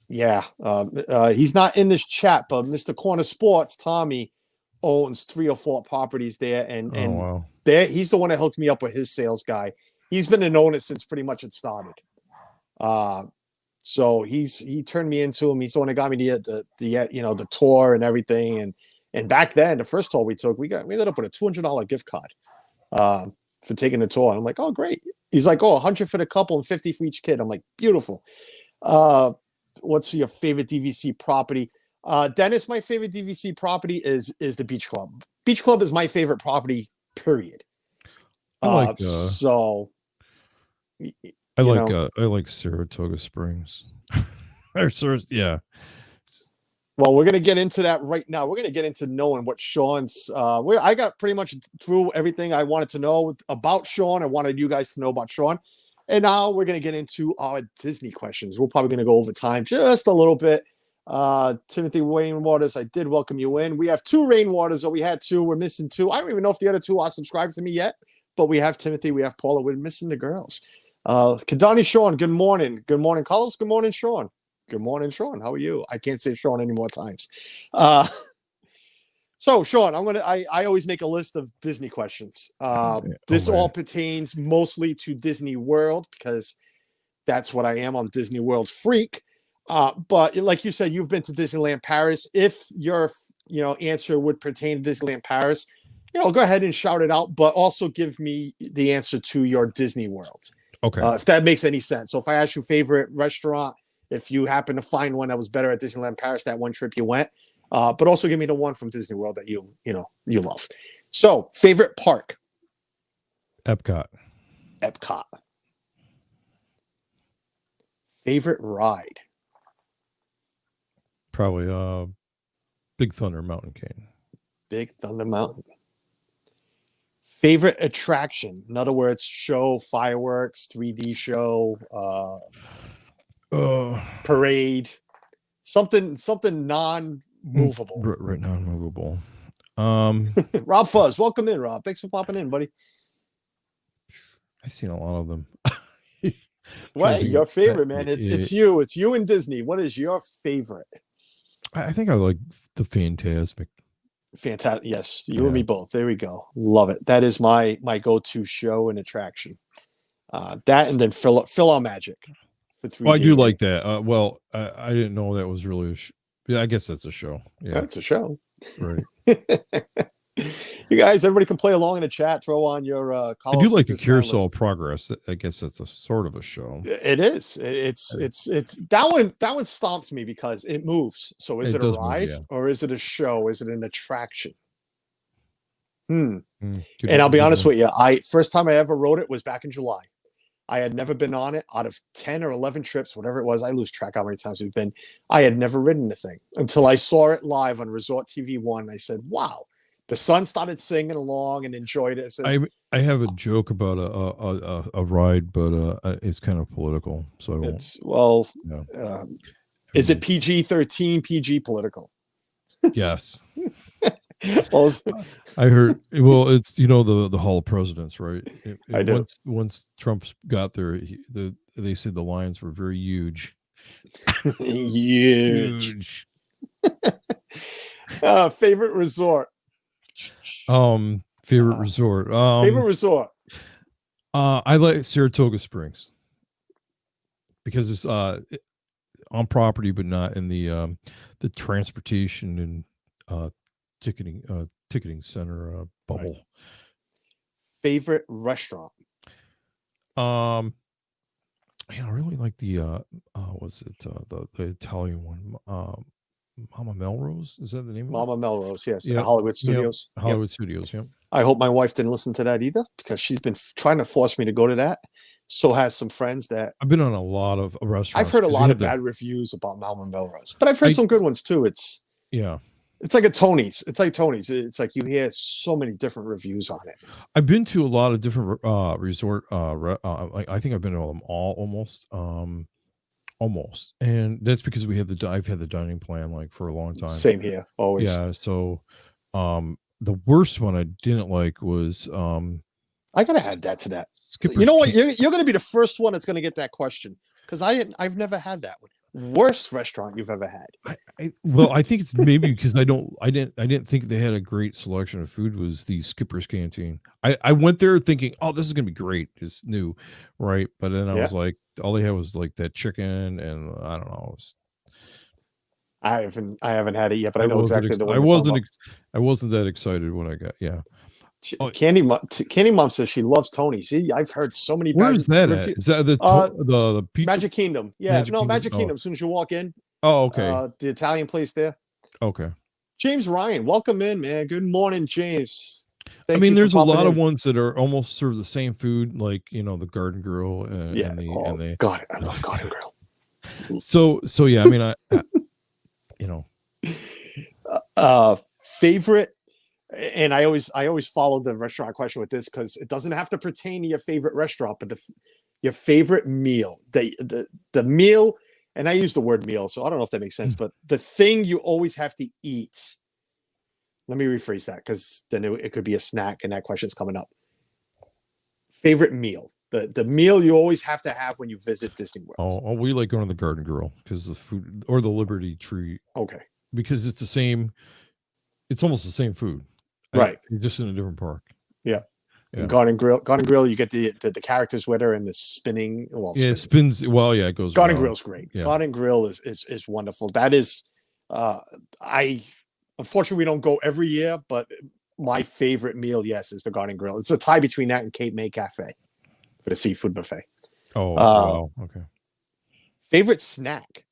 he's not in this chat, but Mr. Corner Sports, Tommy, owns 3 or 4 properties there, and he's the one that hooked me up with his sales guy. He's been an owner since pretty much it started. So he turned me into him. He's the one that got me the tour and everything. And back then, the first tour we took, we ended up with a $200 gift card for taking the tour. I'm like, oh great. He's like, oh, 100 for the couple and 50 for each kid. I'm like, beautiful. What's your favorite DVC property? Dennis, my favorite DVC property is the Beach Club. Beach Club is my favorite property, period. I like Saratoga Springs. Yeah. Well, we're going to get into that right now. We're going to get into knowing what Sean's I got pretty much through everything I wanted to know about Sean. I wanted you guys to know about Sean. And now we're going to get into our Disney questions. We're probably going to go over time just a little bit. Timothy Rainwaters, I did welcome you in. We have 2 Rainwaters, or we had 2. We're missing 2. I don't even know if the other 2 are subscribed to me yet, but we have Timothy, we have Paula. We're missing the girls. Kadani Sean, good morning. Good morning, Carlos. Good morning, Sean. Good morning, Sean. How are you? I can't say Sean any more times. So, Sean, I always make a list of Disney questions. This all pertains mostly to Disney World because that's what I am. I'm Disney World freak. But like you said, you've been to Disneyland Paris. If your answer would pertain to Disneyland Paris, go ahead and shout it out, but also give me the answer to your Disney World. Okay. If that makes any sense. So if I ask you favorite restaurant, if you happen to find one that was better at Disneyland Paris, that one trip you went, but also give me the one from Disney World that you love. So favorite park? Epcot. Favorite ride? Probably Big Thunder Mountain Cane. Big Thunder Mountain. Favorite attraction? In other words, show, fireworks, 3D show, parade, something non-movable. Right, non-movable. Rob Fuzz, welcome in, Rob. Thanks for popping in, buddy. I've seen a lot of them. What? Your favorite, man? It's you. It's you and Disney. What is your favorite? I think I like the Fantastic. Fantastic. Yes, you and me both. There we go. Love it. That is my go-to show and attraction. That and then Magic for 3D. Well, I do like that. I didn't know that was really I guess that's a show. Yeah, it's a show. Right. You guys, everybody can play along in the chat. Throw on your I do like the Carousel of Progress. I guess that's a sort of a show. It is. It's that one stomps me because it moves. So is it a ride or is it a show? Is it an attraction? And I'll be honest with you. First time I ever rode it was back in July. I had never been on it. Out of 10 or 11 trips, whatever it was, I lose track how many times we've been. I had never ridden the thing until I saw it live on Resort TV 1. I said, wow. The son started singing along and enjoyed it. I have a joke about a ride, but it's kind of political, so I won't. It's, well, Yeah. Is it PG-13, PG political? Yes. Well, I heard. Well, it's the Hall of Presidents, right? I do. Once Trump got there, they said the lines were very huge. Huge. Favorite resort. Favorite resort. Favorite resort. I like Saratoga Springs because it's on property, but not in the transportation and ticketing center bubble. Right. Favorite restaurant. I really like the what's it the Italian one, Mama Melrose, is that the name of it? Mama Melrose, yes. Yeah. Hollywood Studios. Hollywood Studios, yeah. I hope my wife didn't listen to that either, because she's been trying to force me to go to that. So has some friends that I've been on a lot of restaurants. I've heard a lot of bad reviews about Mama Melrose, but I've heard some good ones too. It's like a Tony's. It's like Tony's. It's like you hear so many different reviews on it. I've been to a lot of different resort. I think I've been to them all almost, and that's because I've had the dining plan like for a long time. Same here, always. Yeah. So, the worst one I didn't like was I gotta add that to that. You know what? You're gonna be the first one that's gonna get that question, because I've never had that one. Worst restaurant you've ever had? I think it's maybe because I didn't think they had a great selection of food. Was the Skipper's Canteen? I went there thinking, oh, this is gonna be great. It's new, right? But then I was like, all they had was like that chicken, and I don't know. I haven't had it yet, but I know exactly the one. I wasn't that excited when I got Candy Mom says she loves Tony. See, I've heard so many. Where's that at? Is that the pizza? Magic Kingdom? Yeah, Magic Kingdom. As soon as you walk in. Oh, okay. The Italian place there. Okay. James Ryan, welcome in, man. Good morning, James. There's a lot of ones that are almost serve the same food, like the Garden Grill and God, I love Garden Grill. So yeah, favorite. And I always follow the restaurant question with this, because it doesn't have to pertain to your favorite restaurant, but your favorite meal, the meal, and I use the word meal, so I don't know if that makes sense, but the thing you always have to eat. Let me rephrase that, because then it could be a snack, and that question's coming up. Favorite meal, the meal you always have to have when you visit Disney World. Oh, we like going to the Garden Grill because the food, or the Liberty Tree. Okay. Because it's the same. It's almost the same food. Right. Just in a different park. Yeah. Garden Grill, you get the characters with her and the spinning. It spins. Well, yeah, it goes. Garden Grill's great. Yeah. Garden Grill is wonderful. That is, unfortunately we don't go every year, but my favorite meal, yes, is the Garden Grill. It's a tie between that and Cape May Cafe for the seafood buffet. Oh, wow. Okay. Favorite snack.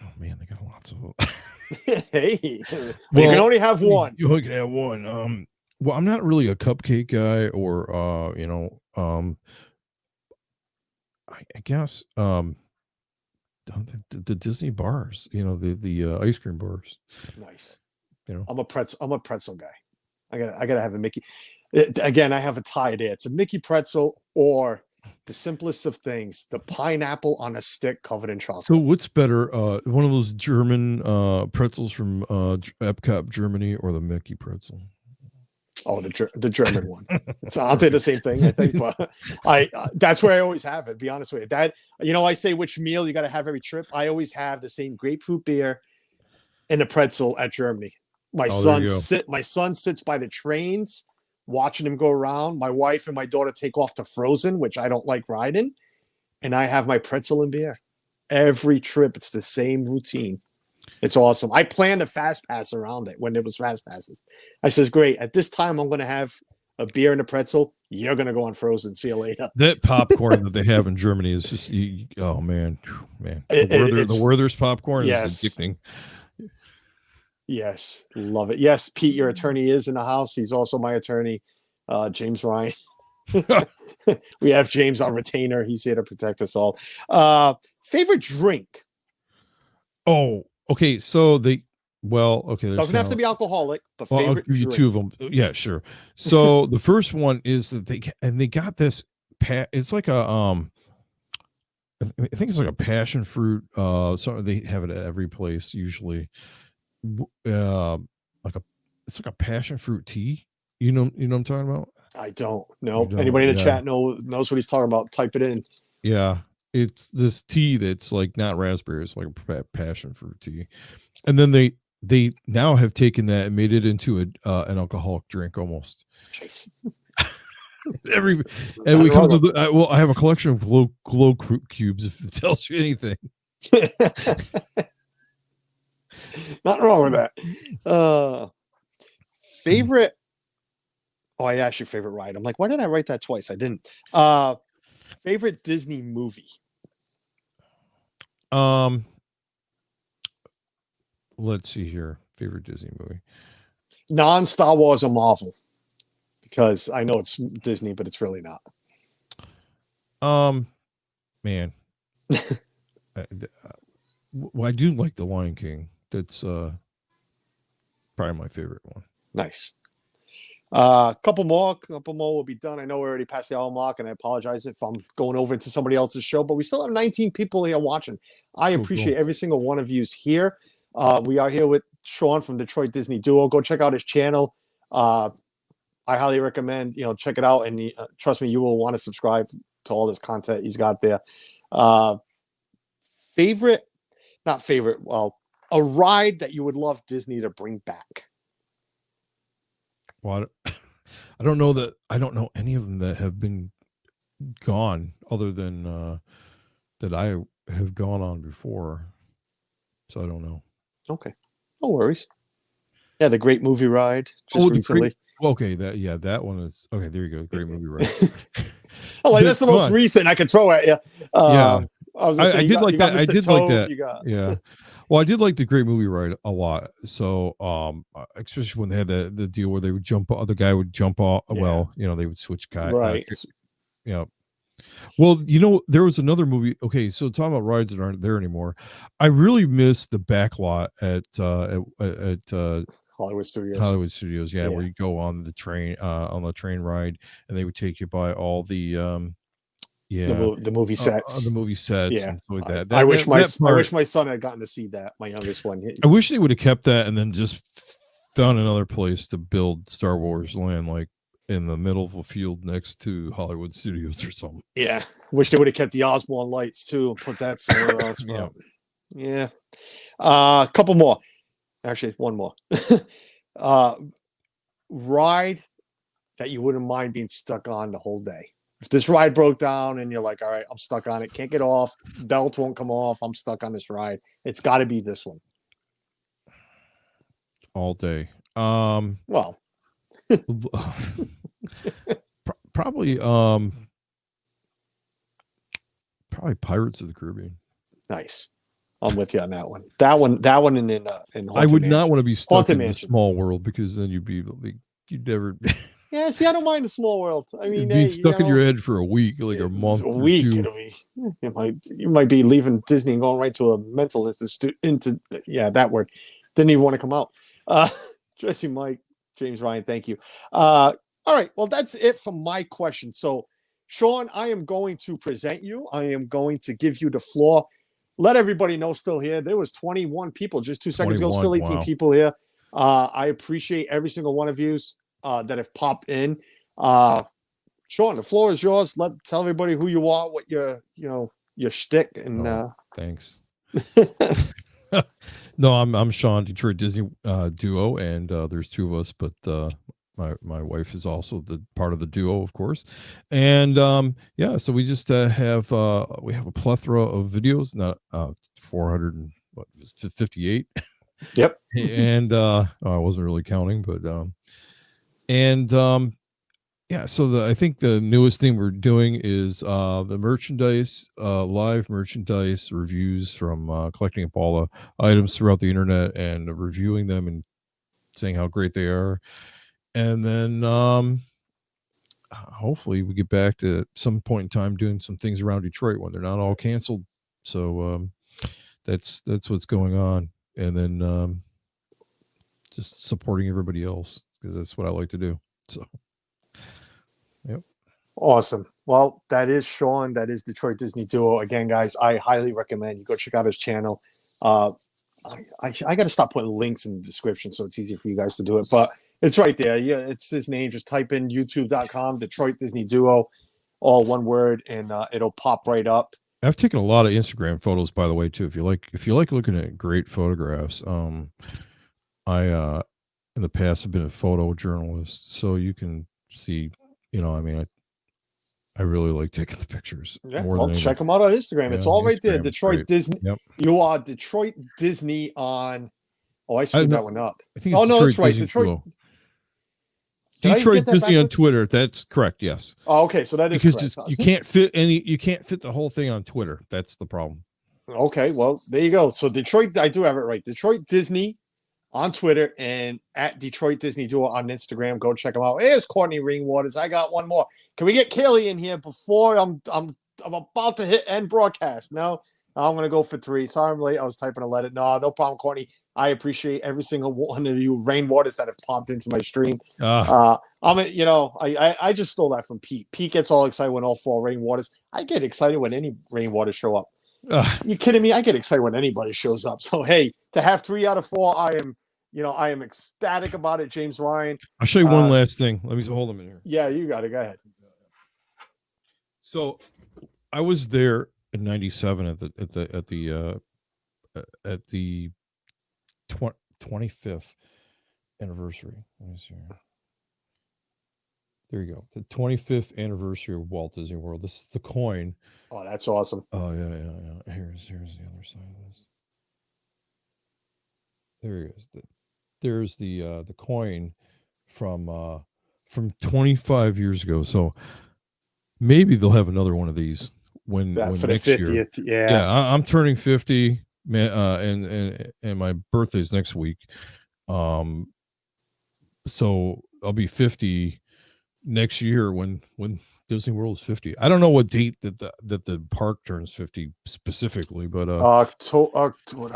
Oh man, they got lots of. Hey, you can only have one. You only can have one. Well, I'm not really a cupcake guy, or I guess the Disney bars, the ice cream bars. Nice. I'm a pretzel guy. I gotta have a Mickey. Again, I have a tie there. It's a Mickey pretzel, or the simplest of things, the pineapple on a stick covered in chocolate. So what's better, one of those German pretzels from Epcot, Germany, or the Mickey pretzel? Oh, the German one. I'll say the same thing, I think, but that's where I always have it. Be honest with you, that I say which meal you got to have every trip. I always have the same grapefruit beer and the pretzel at Germany. My son sits by the trains, watching him go around. My wife and my daughter take off to Frozen, which I don't like riding, and I have my pretzel and beer every trip. It's the same routine. It's awesome. I planned a fast pass around it when it was fast passes. I says, great. At this time, I'm going to have a beer and a pretzel. You're going to go on Frozen. See you later. That popcorn that they have in Germany is just, oh man. The Werther's popcorn is addicting. Yes, love it. Yes, Pete, your attorney is in the house. He's also my attorney, James Ryan. We have James, our retainer. He's here to protect us all. Favorite drink? Oh, okay. So okay. Doesn't have to be alcoholic, but Well, I'll favorite give you drink. two of them. Yeah, sure. So the first one is that they got this. It's like a I think it's like a passion fruit. So they have it at every place usually. Like it's like a passion fruit tea. You know what I'm talking about? I don't know. You don't, Anybody in the yeah. chat knows what he's talking about? Type it in. Yeah, it's this tea that's like not raspberry. It's like a passion fruit tea, and then they now have taken that and made it into an alcoholic drink almost. Nice. And we comes with I have a collection of glow cubes if it tells you anything. Nothing wrong with that. Favorite. Oh, I asked your favorite ride. I'm like, why did I write that twice? I didn't. Favorite Disney movie? Let's see here. Favorite Disney movie? Non-Star Wars or Marvel? Because I know it's Disney, but it's really not. Man. I do like The Lion King. That's probably my favorite one. Nice. Couple more will be done. I know we already passed the hour mark, and I apologize if I'm going over into somebody else's show, but we still have 19 people here watching. I appreciate every single one of you's here. We are here with Sean from Detroit Disney Duo. Go check out his channel. I highly recommend, check it out, and trust me, you will want to subscribe to all this content he's got there. Not favorite, well, a ride that you would love Disney to bring back. Well, I don't know any of them that have been gone other than that I have gone on before. So I don't know. Okay. No worries. Yeah, the Great Movie Ride just recently. That one is okay. There you go. Great Movie Ride. That's the most recent I could throw at you. Yeah. I did like that. I did like that. Yeah. Well, I did like the Great Movie Ride a lot. So, especially when they had the deal where they would the guy would jump off. Yeah. Well, they would switch guys. Right. Yeah. Well, there was another movie. Okay, so talking about rides that aren't there anymore, I really miss the back lot at Hollywood Studios. Yeah, where you go on the train ride, and they would take you by all the the movie sets. The movie sets and stuff like that. I wish my son had gotten to see that. My youngest one. I wish they would have kept that and then just found another place to build Star Wars land, like in the middle of a field next to Hollywood Studios or something. Yeah. Wish they would have kept the Osborne lights too and put that somewhere else. Yeah. A couple more. Actually, one more. Ride that you wouldn't mind being stuck on the whole day. If this ride broke down and you're like, all right, I'm stuck on it, can't get off, belt won't come off, I'm stuck on this ride, it's got to be this one. All day. Well, probably Pirates of the Caribbean. Nice. I'm with you on that one. That one in I would not want to be stuck in the small world, because then you'd never. Yeah, see, I don't mind the small world. I mean, being stuck in your head for a week, like a month, a week. You might be leaving Disney and going right to a mental institute. That word didn't even want to come out. Jesse, Mike, James, Ryan, thank you. All right, well, that's it for my question. So, Sean, I am going to present you. I am going to give you the floor. Let everybody know still here. There was 21 people just 2 seconds ago. Still 18 people here. I appreciate every single one of you that have popped in. Sean, the floor is yours. Tell everybody who you are, what your shtick, and thanks. No, I'm Sean, Detroit Disney Duo, and there's two of us, but my wife is also the part of the duo, of course. And so we just have we have a plethora of videos, not 458. Yep. And I wasn't really counting, but so I think the newest thing we're doing is the merchandise, live merchandise reviews from collecting up all the items throughout the internet and reviewing them and saying how great they are. And then hopefully we get back to some point in time doing some things around Detroit when they're not all canceled. So that's what's going on, and then just supporting everybody else because that's what I like to do. So, yep. Awesome. Well, that is Sean. That is Detroit Disney Duo. Again, guys, I highly recommend you go check out his channel. I got to stop putting links in the description so it's easier for you guys to do it. But it's right there. Yeah, it's his name. Just type in youtube.com, Detroit Disney Duo, all one word, and it'll pop right up. I've taken a lot of Instagram photos, by the way, too. If you like looking at great photographs, I in the past have been a photojournalist, so you can see, I really like taking the pictures. Yeah, more well, than check him out on Instagram. It's all right there. Instagram is Detroit great. Disney. Yep. You are Detroit Disney on. Oh, I screwed that one up. I think Oh, it's no, that's right. Disney Detroit. Duo. Did I Detroit get that Disney on backwards? Twitter. That's correct. Yes. Oh, okay. So that is because correct. you can't fit the whole thing on Twitter. That's the problem. Okay, well, there you go. So Detroit, I do have it right. Detroit Disney on Twitter and at Detroit Disney Duo on Instagram. Go check them out. Here's Courtney Ringwaters. I got one more. Can we get Kaylee in here before I'm about to hit end broadcast? No, I'm gonna go for 3. Sorry I'm late. I was typing to let it. No problem, Courtney. I appreciate every single one of you Rainwaters that have popped into my stream. I just stole that from Pete. Pete gets all excited when all 4 Rainwaters. I get excited when any Rainwaters show up. You kidding me? I get excited when anybody shows up. So hey, to have 3 out of 4, I am ecstatic about it. James Ryan. I'll show you one last thing. Let me hold them in here. Yeah, you got it. Go ahead. So, I was there in '97 at the 25th anniversary. Let me see here. There you go. The 25th anniversary of Walt Disney World. This is the coin. Oh, that's awesome. Oh yeah. Here's the other side of this. There he is. There's the coin from 25 years ago. So maybe they'll have another one of these when for next the 50th. year. Yeah, I'm turning 50, and my birthday's next week. So I'll be 50 next year when Disney World is 50. I don't know what date that the park turns 50 specifically, but oh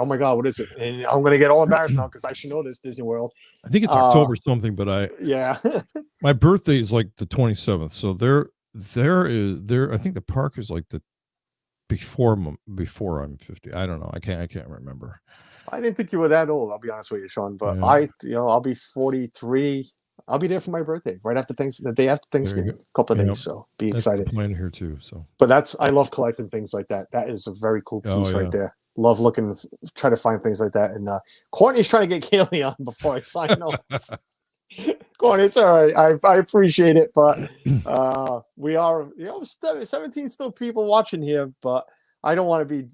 my God, what is it? And I'm gonna get all embarrassed now because I should know this. Disney World. I think it's October something, but my birthday is like the 27th, so there I think the park is like the before I'm 50. I don't know. I can't remember. I didn't think you were that old. I'll be honest with you, Sean. But yeah. I'll be 43. I'll be there for my birthday, right after the day after Thanksgiving, a couple of days. So be excited. That's the plan here too. So, but I love collecting things like that. That is a very cool piece right there. Love looking, try to find things like that. And Courtney's trying to get Kaylee on before I sign off. Courtney, it's all right. I appreciate it, but we are 17 still people watching here, but I don't want to be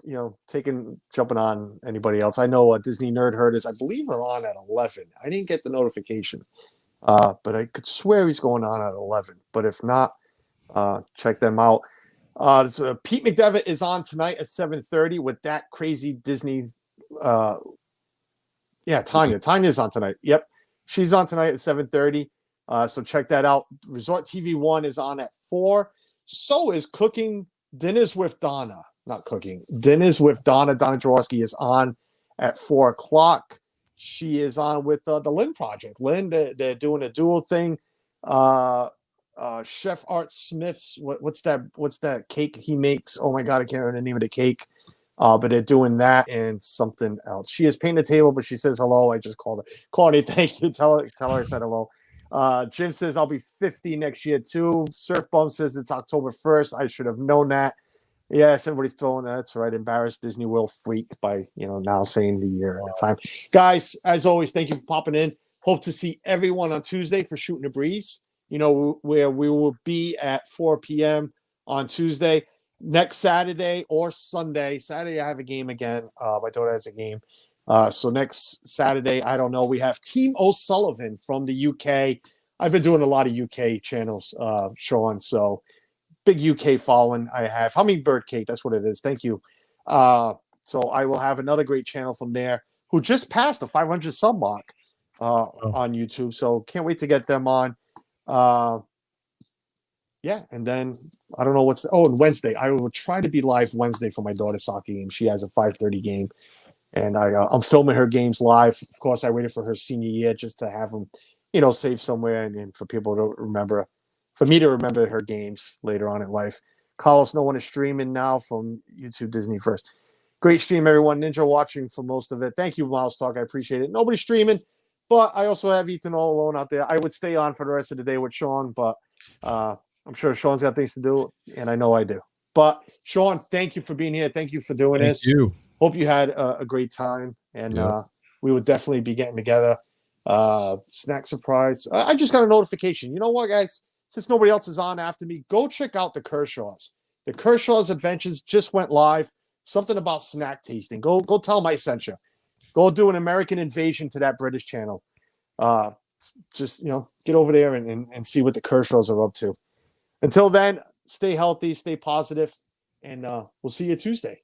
jumping on anybody else. I know Disney Nerd Herders, I believe, are on at 11. I didn't get the notification. But I could swear he's going on at 11. But if not, check them out. Pete McDevitt is on tonight at 7:30 with that crazy Disney. Tanya. Tanya's on tonight. Yep, she's on tonight at 7:30. So check that out. Resort TV 1 is on at 4. So is Cooking Dinners with Donna. Not Cooking. Dinners with Donna. Donna Jaworski is on at 4 o'clock. She is on with the Lynn Project. Lynn, they're doing a dual thing. Chef Art Smith's what's that cake he makes? Oh my God, I can't remember the name of the cake. But they're doing that and something else. She has painted the table, but she says hello. I just called her. Courtney, thank you. Tell her I said hello. Jim says I'll be 50 next year too. Surf Bum says it's October 1st. I should have known that. Yes, everybody's throwing that. That's right. Embarrassed Disney World freak by now saying the year and the time. Guys, as always, thank you for popping in. Hope to see everyone on Tuesday for Shooting the Breeze. Where we will be at 4 p.m. on Tuesday. Next Saturday or Sunday. Saturday, I have a game again. My daughter has a game. So next Saturday, I don't know. We have Team O'Sullivan from the UK. I've been doing a lot of UK channels, Sean. So big UK following I have. Hummingbird Cake, that's what it is. Thank you. So I will have another great channel from there who just passed the 500 sub mark on YouTube. So can't wait to get them on. yeah, and then I don't know what's and Wednesday. I will try to be live Wednesday for my daughter's soccer game. She has a 5:30 game, and I'm filming her games live. Of course, I waited for her senior year just to have them, saved somewhere, and for people to remember, for me to remember her games later on in life. Carlos, no one is streaming now from YouTube Disney First. Great stream, everyone. Ninja watching for most of it. Thank you, Miles Talk. I appreciate it. Nobody's streaming, but I also have Ethan all alone out there. I would stay on for the rest of the day with Sean, but I'm sure Sean's got things to do, and I know I do. But Sean, thank you for being here. Thank you for doing Thank this. you. Hope you had a great time, and Yep. we would definitely be getting together. Snack surprise. I just got a notification. You know what, guys? Since nobody else is on after me, go check out the Kershaws. The Kershaws Adventures just went live. Something about snack tasting. Go tell them I sent you. Go do an American invasion to that British channel. Just get over there and see what the Kershaws are up to. Until then, stay healthy, stay positive, and we'll see you Tuesday.